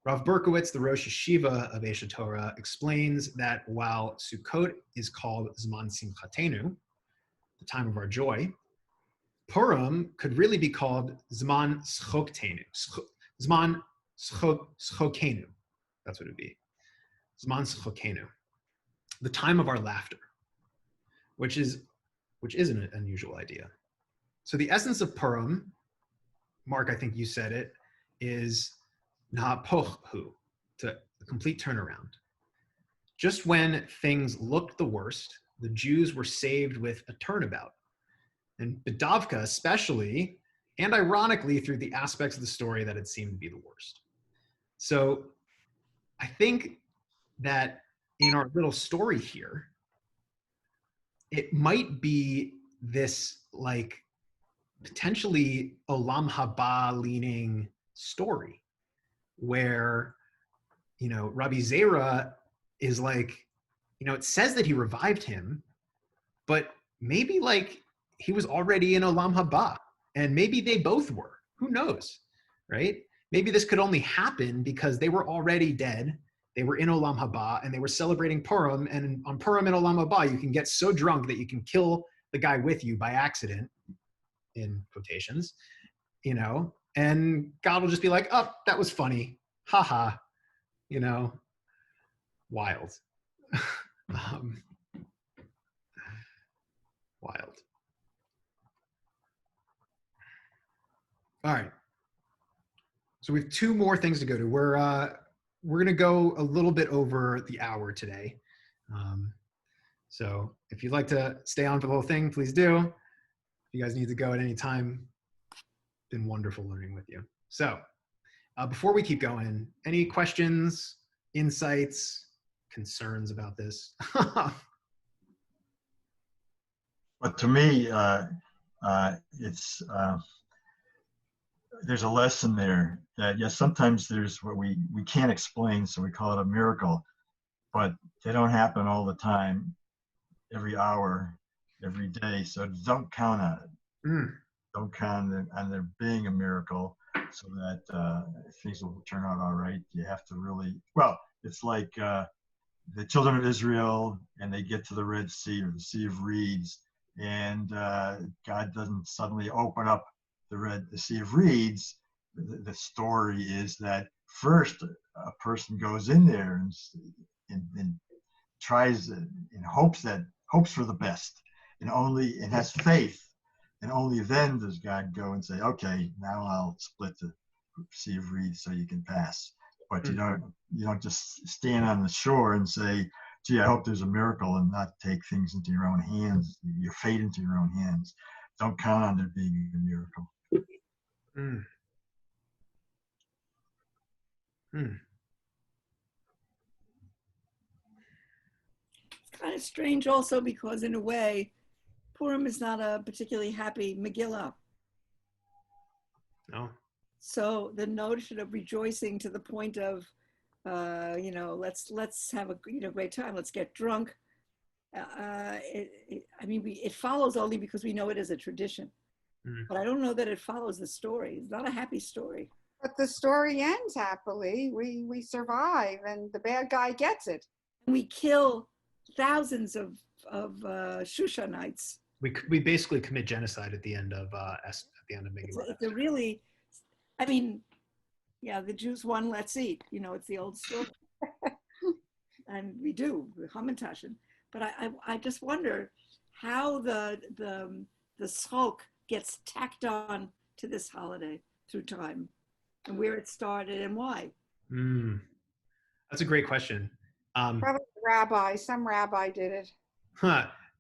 Speaker 1: Rav Berkowitz, the Rosh Yeshiva of Aish Torah, explains that while Sukkot is called Zman Simchatenu, the time of our joy, Purim could really be called Zman Schoktenu, Zman Schokenu. That's what it would be. Zman Schokenu, the time of our laughter, which isn't an unusual idea. So the essence of Purim, Mark, I think you said it, is nahapochu, to a complete turnaround. Just when things looked the worst, the Jews were saved with a turnabout. And B'davka especially, and ironically through the aspects of the story that had seemed to be the worst. So I think that in our little story here, it might be this like potentially olam haba leaning story where, you know, Rabbi Zera is like, you know, it says that he revived him, but maybe like he was already in olam haba, and maybe they both were. Who knows, right? Maybe this could only happen because they were already dead. They were in olam haba and they were celebrating Purim, and on Purim in olam haba, you can get so drunk that you can kill the guy with you by accident, in quotations, you know, and God will just be like, oh, that was funny. Haha, you know, wild. Wild. All right. So we have two more things to go to. We're going to go a little bit over the hour today. So if you'd like to stay on for the whole thing, please do. If you guys need to go at any time, been wonderful learning with you. So before we keep going, any questions, insights, concerns about this?
Speaker 5: But to me, it's there's a lesson there that yes, sometimes there's what we can't explain, so we call it a miracle, but they don't happen all the time, every hour, every day. So don't count on it. Don't count on there being a miracle, so that things will turn out all right. You have to really, well, it's like the children of Israel, and they get to the Red Sea or the Sea of Reeds, and God doesn't suddenly open up the Sea of Reeds. The story is that first a person goes in there and tries and hopes for the best, and has faith, and only then does God go and say, okay, now I'll split the Sea of Reeds so you can pass. But you don't just stand on the shore and say, gee, I hope there's a miracle, and not take things into your own hands, your fate into your own hands. Don't count on there being a miracle.
Speaker 2: It's kind of strange also because in a way, Purim is not a particularly happy Megillah.
Speaker 1: No.
Speaker 2: So the notion of rejoicing to the point of, you know, let's have a great time. Let's get drunk. It follows only because we know it as a tradition. But I don't know that it follows the story. It's not a happy story.
Speaker 7: But the story ends happily. We survive, and the bad guy gets it.
Speaker 2: We kill thousands of Shushanites.
Speaker 1: We basically commit genocide at the end of Megillah.
Speaker 2: It's a really, I mean, yeah, the Jews won. Let's eat. You know, it's the old story, and we do Hamantashen. But I just wonder how the schok gets tacked on to this holiday through time, and where it started and why.
Speaker 1: That's a great question.
Speaker 7: Probably some rabbi did it.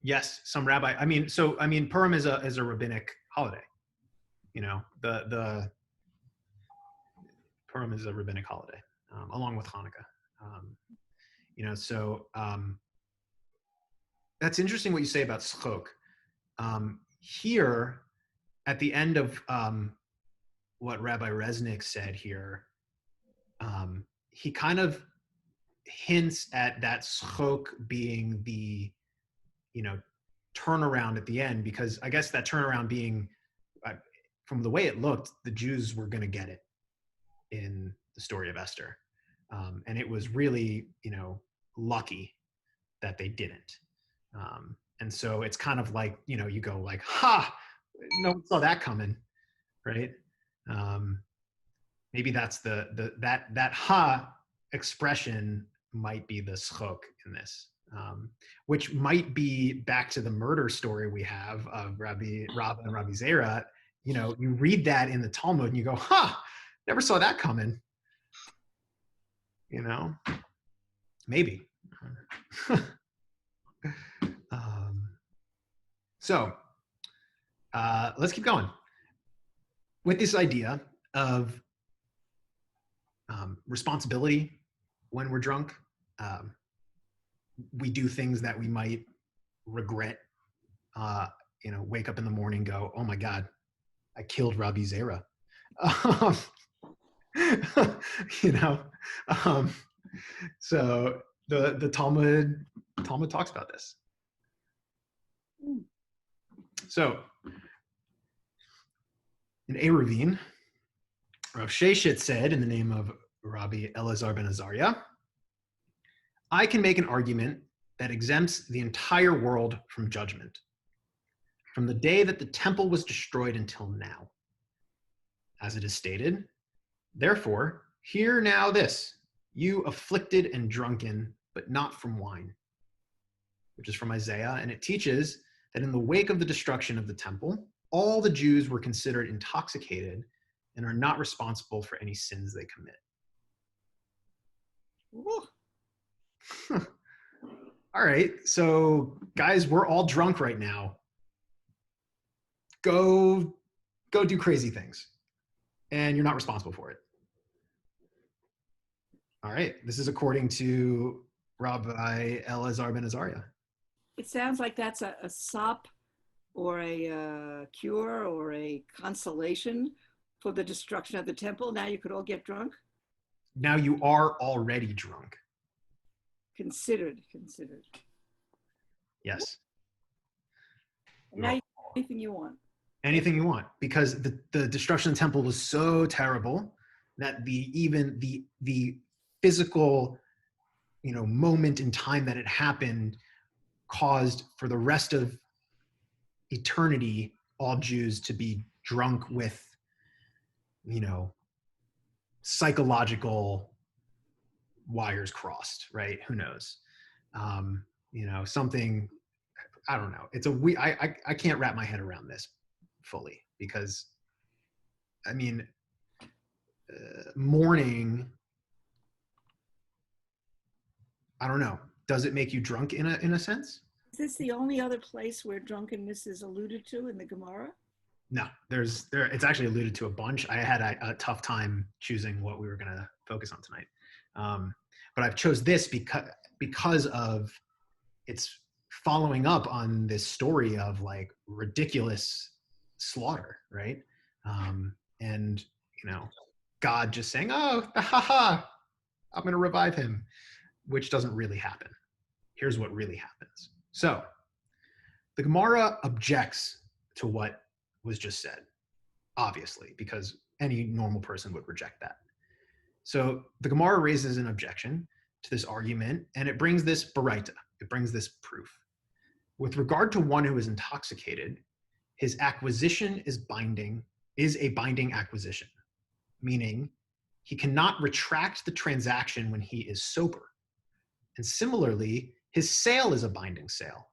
Speaker 1: Yes, some rabbi. Purim is a rabbinic holiday. You know, the Purim is a rabbinic holiday. along with Hanukkah. So that's interesting what you say about Sugyot. Here, at the end of what Rabbi Resnick said here, he kind of hints at that Sugyot being the, turnaround at the end, because I guess that turnaround being, from the way it looked, the Jews were going to get it in the story of Esther. And it was really, lucky that they didn't. And so it's kind of like, you go like, ha, no one saw that coming, right? Maybe that's that ha expression might be the Sugyot in this, which might be back to the murder story we have of Rabbi and Rabbi Zera. You read that in the Talmud and you go, ha, never saw that coming. Maybe. So let's keep going with this idea of responsibility when we're drunk. We do things that we might regret. Wake up in the morning and go, oh my God, I killed Rabbi Zera. So the Talmud talks about this. So in Eruvin, Rav Sheshet said, in the name of Rabbi Elazar ben Azariah, I can make an argument that exempts the entire world from judgment, from the day that the temple was destroyed until now. As it is stated, therefore, hear now this, you afflicted and drunken, but not from wine, which is from Isaiah, and it teaches that in the wake of the destruction of the temple, all the Jews were considered intoxicated and are not responsible for any sins they commit. All right, so guys, we're all drunk right now. Go do crazy things, and you're not responsible for it. All right, this is according to Rabbi Elazar ben Azariah.
Speaker 2: It sounds like that's a sop or a cure or a consolation for the destruction of the temple. Now you could all get drunk?
Speaker 1: Now you are already drunk.
Speaker 2: Considered.
Speaker 1: Yes.
Speaker 2: Now you can do anything you want.
Speaker 1: Anything you want, because the destruction of the temple was so terrible that the physical, moment in time that it happened caused for the rest of eternity all Jews to be drunk with, psychological wires crossed, right? Who knows? Something, I don't know. It's I can't wrap my head around this fully, because mourning, I don't know. Does it make you drunk in a sense?
Speaker 2: Is this the only other place where drunkenness is alluded to in the Gemara?
Speaker 1: No, it's actually alluded to a bunch. I had a tough time choosing what we were going to focus on tonight. But I've chose this because of it's following up on this story of like ridiculous slaughter, right? And God just saying, oh, I'm going to revive him, which doesn't really happen. Here's what really happens. So the Gemara objects to what was just said, obviously, because any normal person would reject that. So the Gemara raises an objection to this argument, and it brings this baraita. It brings this proof. With regard to one who is intoxicated, his acquisition is a binding acquisition, meaning he cannot retract the transaction when he is sober. And similarly, his sale is a binding sale.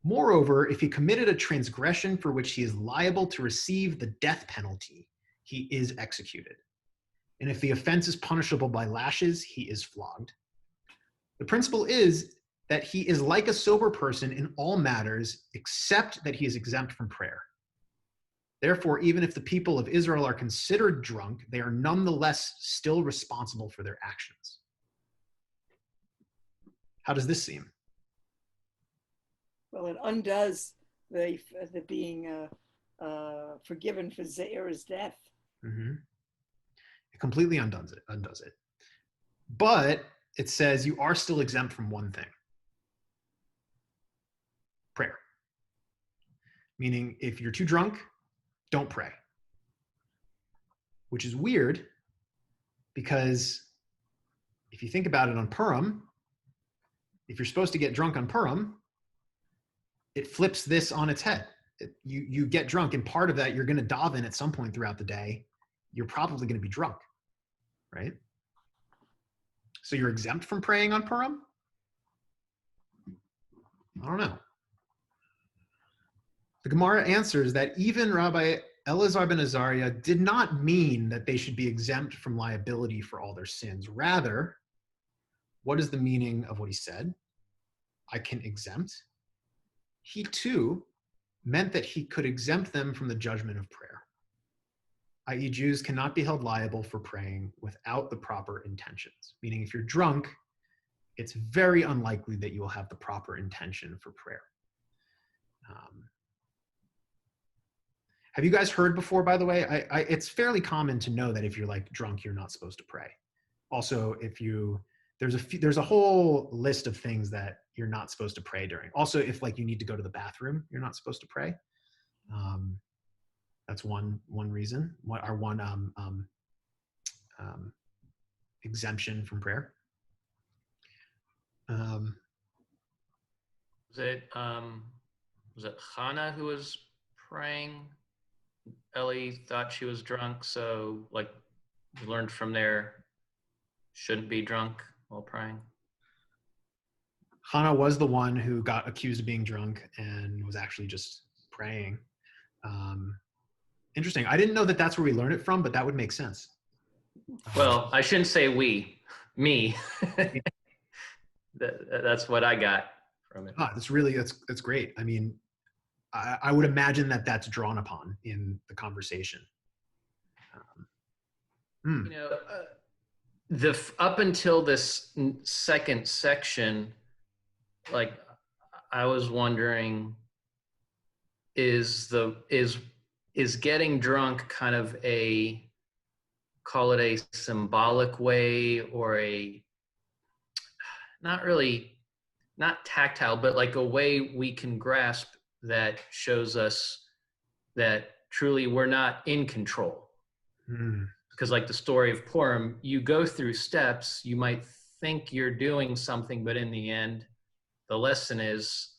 Speaker 1: Moreover, if he committed a transgression for which he is liable to receive the death penalty, he is executed. And if the offense is punishable by lashes, he is flogged. The principle is that he is like a sober person in all matters, except that he is exempt from prayer. Therefore, even if the people of Israel are considered drunk, they are nonetheless still responsible for their actions. How does this seem?
Speaker 2: Well, it undoes the being forgiven for Zair's death.
Speaker 1: Mm-hmm. It completely undoes it. But it says you are still exempt from one thing: prayer. Meaning, if you're too drunk, don't pray. Which is weird, because if you think about it on Purim, if you're supposed to get drunk on Purim, it flips this on its head. You get drunk, and part of that, you're going to daven at some point throughout the day. You're probably going to be drunk, right? So you're exempt from praying on Purim? I don't know. The Gemara answers that even Rabbi Elazar ben Azariah did not mean that they should be exempt from liability for all their sins. Rather, what is the meaning of what he said? I can exempt. He too meant that he could exempt them from the judgment of prayer, i.e. Jews cannot be held liable for praying without the proper intentions. Meaning, if you're drunk, it's very unlikely that you will have the proper intention for prayer. Have you guys heard before, by the way? It's fairly common to know that if you're like drunk, you're not supposed to pray. Also, there's a whole list of things that you're not supposed to pray during. Also, if like you need to go to the bathroom, you're not supposed to pray. That's one reason. One exemption from prayer.
Speaker 3: Was it Hannah who was praying? Ellie thought she was drunk, so like we learned from there, shouldn't be drunk while praying.
Speaker 1: Hannah was the one who got accused of being drunk and was actually just praying. Interesting. I didn't know that that's where we learned it from, but that would make sense.
Speaker 3: Well, I shouldn't say me. That's what I got from it.
Speaker 1: That's great. I mean, I would imagine that that's drawn upon in the conversation.
Speaker 3: You know, up until this second section, like I was wondering, is getting drunk kind of call it a symbolic way, or not tactile, but like a way we can grasp that shows us that truly we're not in control. Because like the story of Purim, you go through steps, you might think you're doing something, but in the end, the lesson is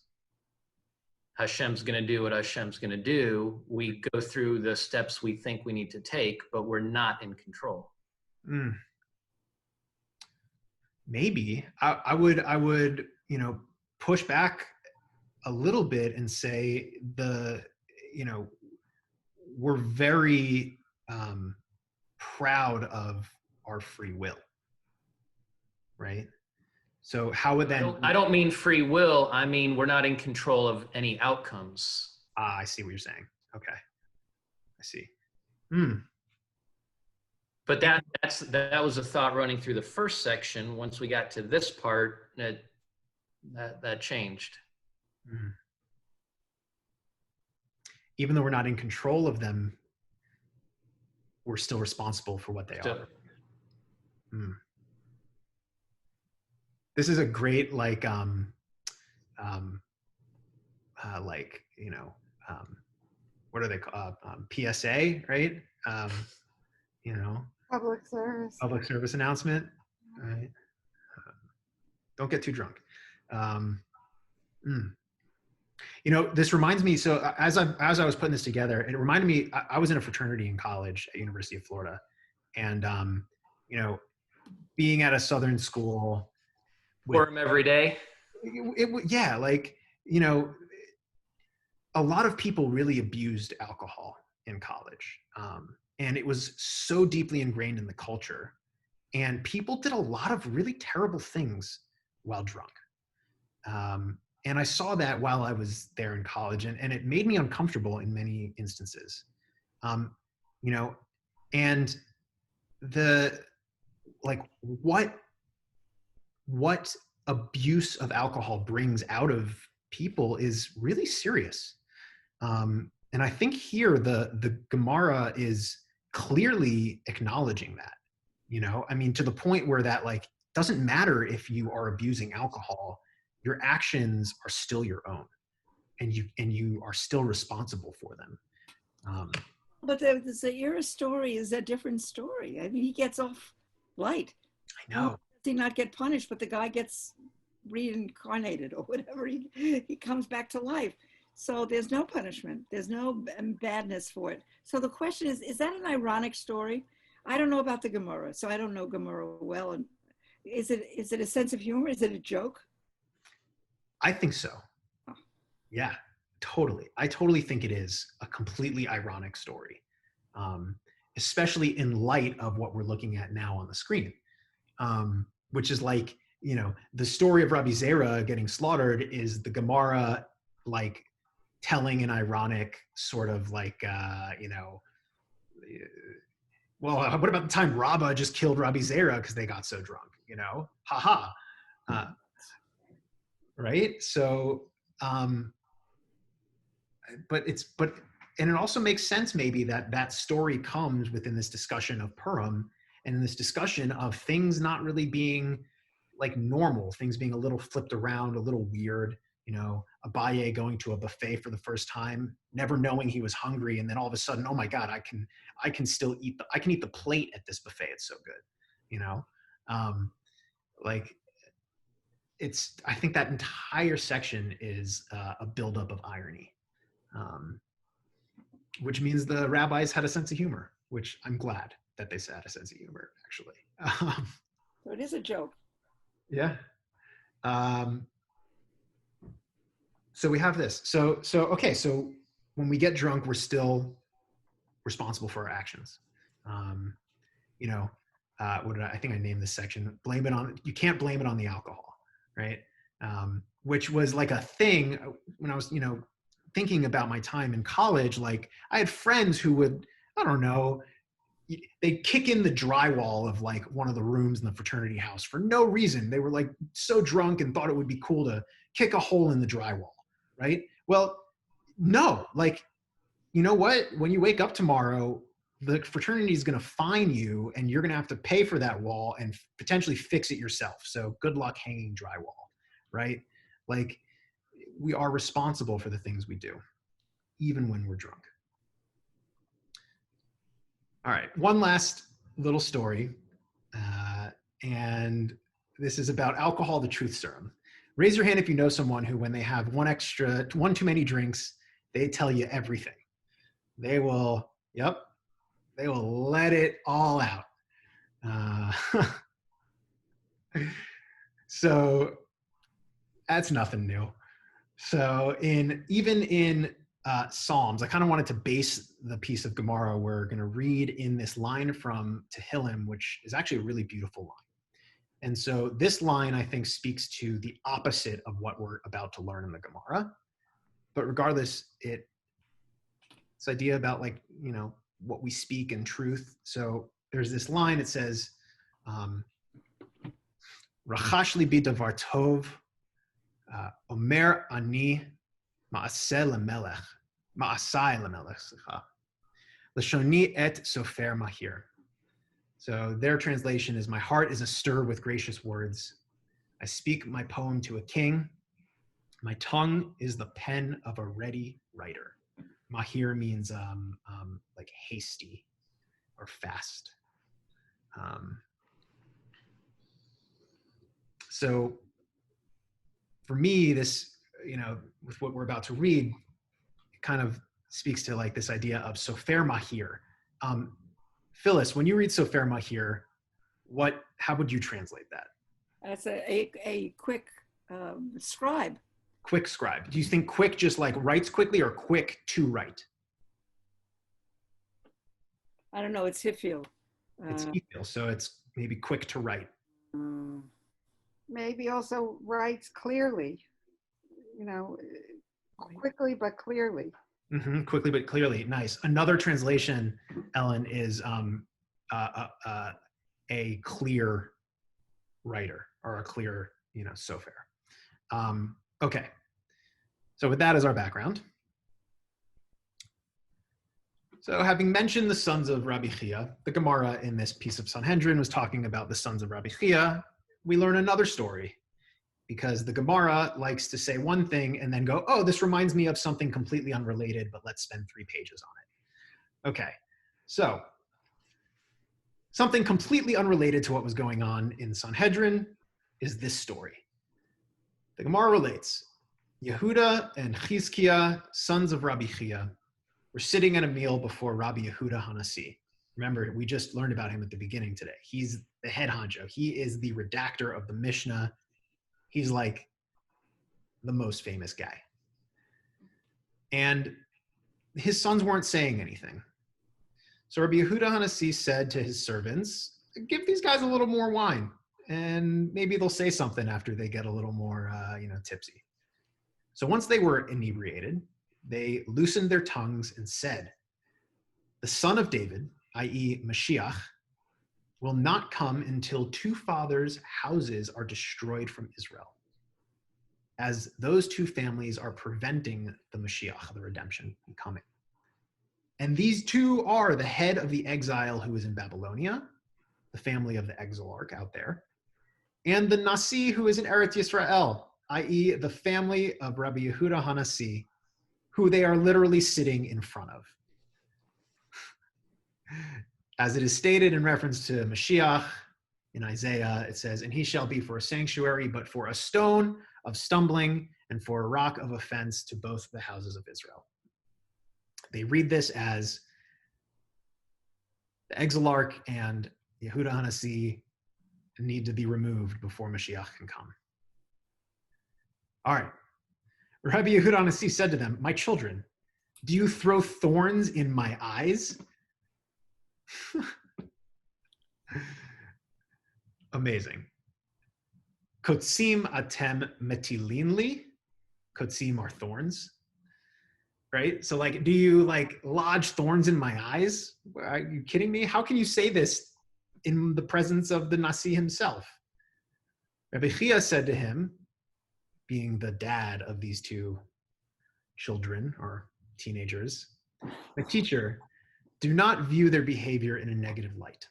Speaker 3: Hashem's going to do what Hashem's going to do. We go through the steps we think we need to take, but we're not in control.
Speaker 1: Maybe I would push back a little bit and say we're very proud of our free will, right? So how would that?
Speaker 3: I don't mean free will. I mean we're not in control of any outcomes.
Speaker 1: I see what you're saying. Okay, I see.
Speaker 3: But that was a thought running through the first section. Once we got to this part, that changed.
Speaker 1: Even though we're not in control of them, we're still responsible for what they are. This is a great what are they called? PSA, right? Public service announcement, right? Don't get too drunk. This reminds me, so as I was putting this together, it reminded me, I was in a fraternity in college at University of Florida, and being at a Southern school.
Speaker 3: Purim every day?
Speaker 1: A lot of people really abused alcohol in college. And it was so deeply ingrained in the culture. And people did a lot of really terrible things while drunk. And I saw that while I was there in college, and it made me uncomfortable in many instances. You know, and what abuse of alcohol brings out of people is really serious. And I think here the Gemara is clearly acknowledging that, I mean, to the point where that like doesn't matter if you are abusing alcohol, your actions are still your own, and you are still responsible for them.
Speaker 2: But the Zaira story is a different story. I mean, he gets off light.
Speaker 1: I know.
Speaker 2: Does he not get punished, but the guy gets reincarnated or whatever. He comes back to life. So there's no punishment. There's no badness for it. So the question is that an ironic story? I don't know about the Gemara, so I don't know Gemara well. And is it a sense of humor? Is it a joke?
Speaker 1: I think so. Oh. Yeah, totally. I totally think it is a completely ironic story, especially in light of what we're looking at now on the screen, which is like, the story of Rabbi Zera getting slaughtered is the Gemara like telling an ironic sort of like, well, what about the time Rabbah just killed Rabbi Zera because they got so drunk, haha. Right? So, and it also makes sense maybe that story comes within this discussion of Purim and in this discussion of things not really being like normal, things being a little flipped around, a little weird, Abaye going to a buffet for the first time, never knowing he was hungry. And then all of a sudden, oh my God, I can still eat the plate at this buffet. It's so good, I think that entire section is a buildup of irony, which means the rabbis had a sense of humor, which I'm glad that they had a sense of humor, actually.
Speaker 2: So it is a joke.
Speaker 1: Yeah. So we have this. So okay. So when we get drunk, we're still responsible for our actions. I think I named this section? You can't blame it on the alcohol, right? Which was like a thing when I was, thinking about my time in college. Like I had friends who would, I don't know, they'd kick in the drywall of like one of the rooms in the fraternity house for no reason. They were like so drunk and thought it would be cool to kick a hole in the drywall, right? Well, no, like, you know what? When you wake up tomorrow, the fraternity is going to fine you and you're going to have to pay for that wall and potentially fix it yourself. So good luck hanging drywall, right? Like we are responsible for the things we do, even when we're drunk. All right, one last little story, and this is about alcohol, the truth serum. Raise your hand if you know someone who, when they have one too many drinks, they tell you everything. They will let it all out. So that's nothing new. So even in Psalms, I kind of wanted to base the piece of Gemara we're going to read in this line from Tehillim, which is actually a really beautiful line. And so this line, I think, speaks to the opposite of what we're about to learn in the Gemara. But regardless, this idea about like, what we speak in truth. So there's this line, it says, Rachash libi davar tov, Omer ani Ma'aseh lemelech, Lashoni et sofer mahir. So their translation is, my heart is astir with gracious words. I speak my poem to a king. My tongue is the pen of a ready writer. Mahir means like hasty or fast. So for me, this, with what we're about to read, it kind of speaks to like this idea of sofer mahir. Phyllis, when you read sofer mahir, how would you translate that?
Speaker 2: That's a quick scribe.
Speaker 1: Quick scribe. Do you think quick just like writes quickly, or quick to write?
Speaker 2: I don't know. It's Hifil.
Speaker 1: It's Hifil, so it's maybe quick to write.
Speaker 7: Maybe also writes clearly, quickly but clearly.
Speaker 1: Quickly but clearly. Nice. Another translation, Ellen, is a clear writer, or a clear, sofer. Okay. So with that as our background. So having mentioned the sons of Rabbi Chia, the Gemara in this piece of Sanhedrin was talking about the sons of Rabbi Chia. We learn another story, because the Gemara likes to say one thing and then go, oh, this reminds me of something completely unrelated, but let's spend 3 pages on it. Okay, so something completely unrelated to what was going on in Sanhedrin is this story. The Gemara relates, Yehuda and Chizkiah, sons of Rabbi Chia, were sitting at a meal before Rabbi Yehuda Hanasi. Remember, we just learned about him at the beginning today. He's the head honcho. He is the redactor of the Mishnah. He's like the most famous guy. And his sons weren't saying anything. So Rabbi Yehuda Hanasi said to his servants, give these guys a little more wine, and maybe they'll say something after they get a little more, tipsy. So once they were inebriated, they loosened their tongues and said, the son of David, i.e. Mashiach, will not come until 2 fathers' houses are destroyed from Israel, as those 2 families are preventing the Mashiach, the redemption, from coming. And these 2 are the head of the exile who is in Babylonia, the family of the exilarch out there, and the Nasi who is in Eretz Yisrael, i.e. the family of Rabbi Yehuda Hanasi, who they are literally sitting in front of. As it is stated in reference to Mashiach in Isaiah, it says, and he shall be for a sanctuary, but for a stone of stumbling and for a rock of offense to both the houses of Israel. They read this as the exilarch and Yehuda Hanasi need to be removed before Mashiach can come. All right. Rabbi Yehuda Hanasi said to them, my children, do you throw thorns in my eyes? Amazing. Kotsim atem metilinli. Kotsim are thorns, right? So do you lodge thorns in my eyes? Are you kidding me? How can you say this in the presence of the Nasi himself? Rabbi Chia said to him, being the dad of these 2 children or teenagers, the teacher, do not view their behavior in a negative light.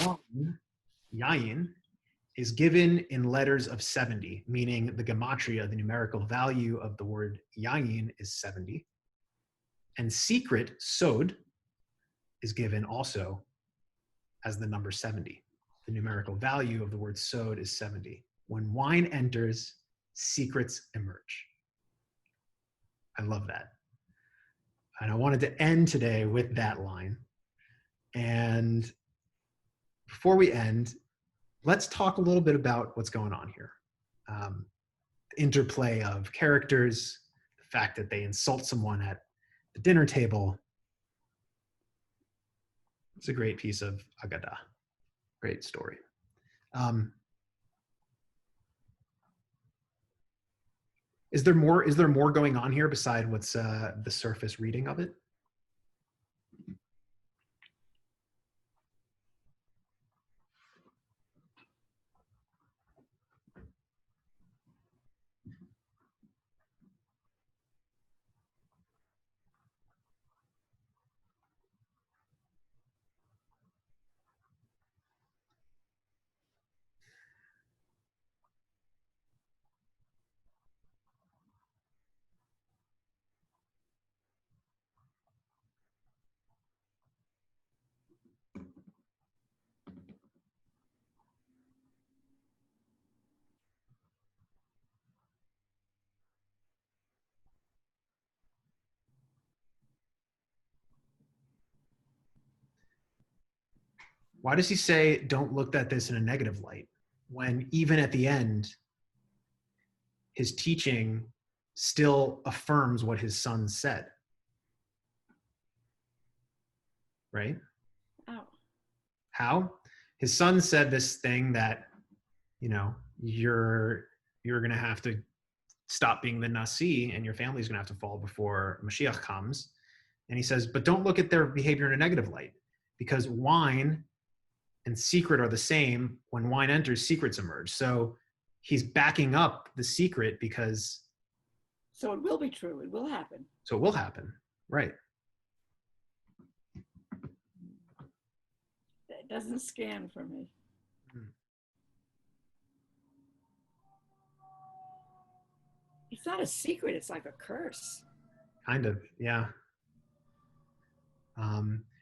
Speaker 1: One, yayin, is given in letters of 70, meaning the gematria, the numerical value of the word yayin, is 70. And secret, sod, is given also as the number 70. The numerical value of the word sod is 70. When wine enters, secrets emerge. I love that. And I wanted to end today with that line. And before we end, let's talk a little bit about what's going on here. The interplay of characters, the fact that they insult someone at the dinner table. It's a great piece of Agadah. Great story. Is there more going on here beside what's the surface reading of it? Why does he say, don't look at this in a negative light, when even at the end, his teaching still affirms what his son said? Right?
Speaker 2: Oh.
Speaker 1: How? His son said this thing that, you're going to have to stop being the Nasi, and your family's going to have to fall before Mashiach comes. And he says, but don't look at their behavior in a negative light, because wine and secret are the same. When wine enters, secrets emerge. So he's backing up the secret because.
Speaker 2: So it will be true. It will happen.
Speaker 1: So it will happen. Right.
Speaker 2: It doesn't scan for me. It's not a secret. It's like a curse.
Speaker 1: Kind of, yeah.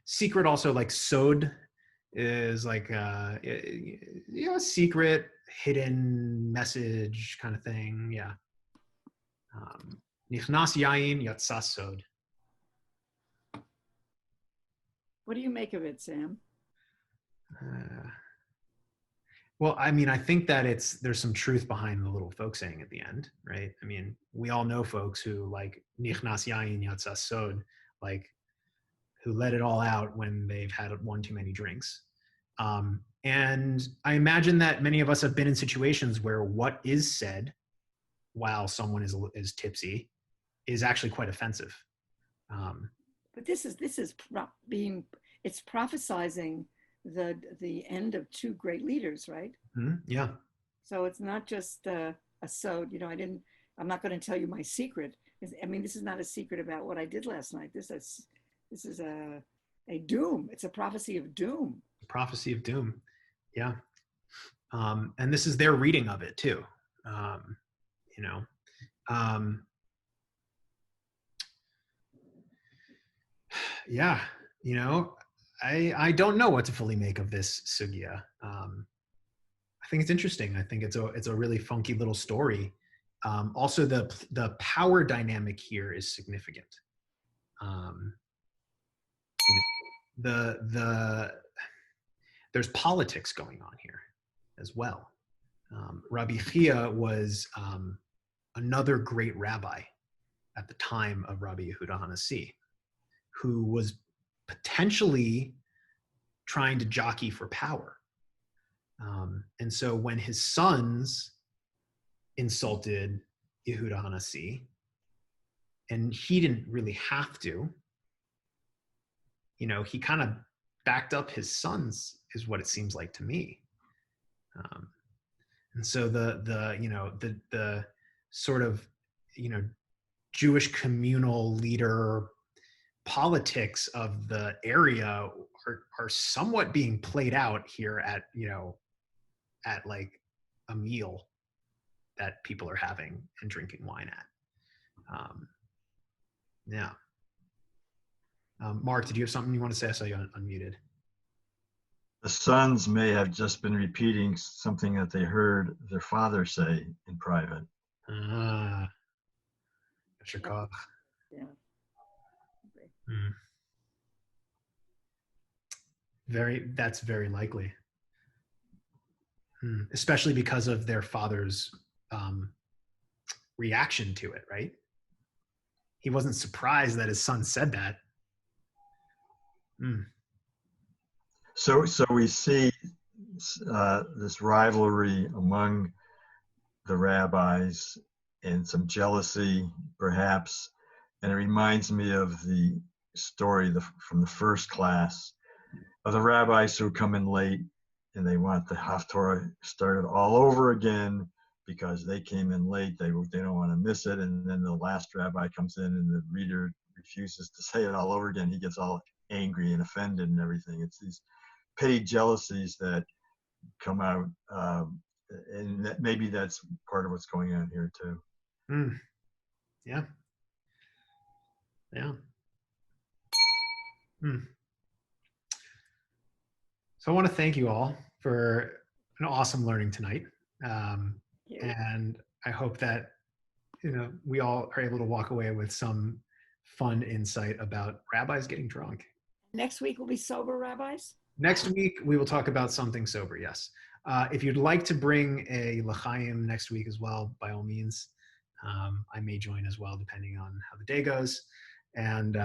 Speaker 1: Secret also, like sod, is like secret, hidden message kind of thing. Yeah. Nichnas yain yatsa sod.
Speaker 2: What do you make of it, Sam?
Speaker 1: Well, I mean, I think that there's some truth behind the little folk saying at the end, right? I mean, we all know folks who like nichnas yain yatsa sod, like who let it all out when they've had one too many drinks. And I imagine that many of us have been in situations where what is said while someone is tipsy is actually quite offensive.
Speaker 2: But this is it's prophesizing the end of two great leaders, right?
Speaker 1: Yeah.
Speaker 2: So it's not just a sod. I'm not going to tell you my secret. I mean, this is not a secret about what I did last night. This is a doom. It's a prophecy of doom.
Speaker 1: Prophecy of doom. Yeah. And this is their reading of it too. Yeah. I don't know what to fully make of this sugya. I think it's interesting. I think it's a really funky little story. Also, the power dynamic here is significant. There's politics going on here as well. Rabbi Chia was another great rabbi at the time of Rabbi Yehuda Hanassi, who was potentially trying to jockey for power. And so when his sons insulted Yehuda Hanassi, and he didn't really have to, he kind of backed up his sons, is what it seems like to me. And so the sort of, Jewish communal leader politics of the area are somewhat being played out here at like a meal that people are having and drinking wine at. Yeah. Mark, did you have something you want to say? I saw you unmuted.
Speaker 5: The sons may have just been repeating something that they heard their father say in private.
Speaker 2: Yeah.
Speaker 1: That's very likely. Especially because of their father's reaction to it, right? He wasn't surprised that his son said that.
Speaker 5: So we see this rivalry among the rabbis and some jealousy, perhaps. And it reminds me of the story from the first class of the rabbis who come in late and they want the Haftorah started all over again because they came in late. They don't want to miss it. And then the last rabbi comes in and the reader refuses to say it all over again. He gets all angry and offended and everything. It's these petty jealousies that come out. And maybe that's part of what's going on here too.
Speaker 1: Yeah. Yeah. So I want to thank you all for an awesome learning tonight. And I hope that, we all are able to walk away with some fun insight about rabbis getting drunk.
Speaker 2: Next week will be sober rabbis?
Speaker 1: Next week, we will talk about something sober, yes. If you'd like to bring a l'chaim next week as well, by all means, I may join as well, depending on how the day goes. And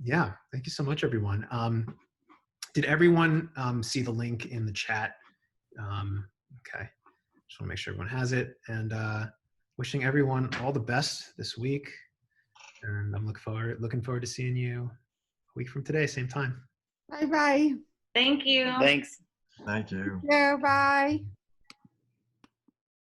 Speaker 1: yeah, thank you so much, everyone. Did everyone see the link in the chat? Okay, Just want to make sure everyone has it, and wishing everyone all the best this week. And I'm looking forward to seeing you a week from today, same time.
Speaker 7: Bye bye.
Speaker 6: Thank you.
Speaker 4: Thanks.
Speaker 5: Thank you.
Speaker 7: Yeah, bye.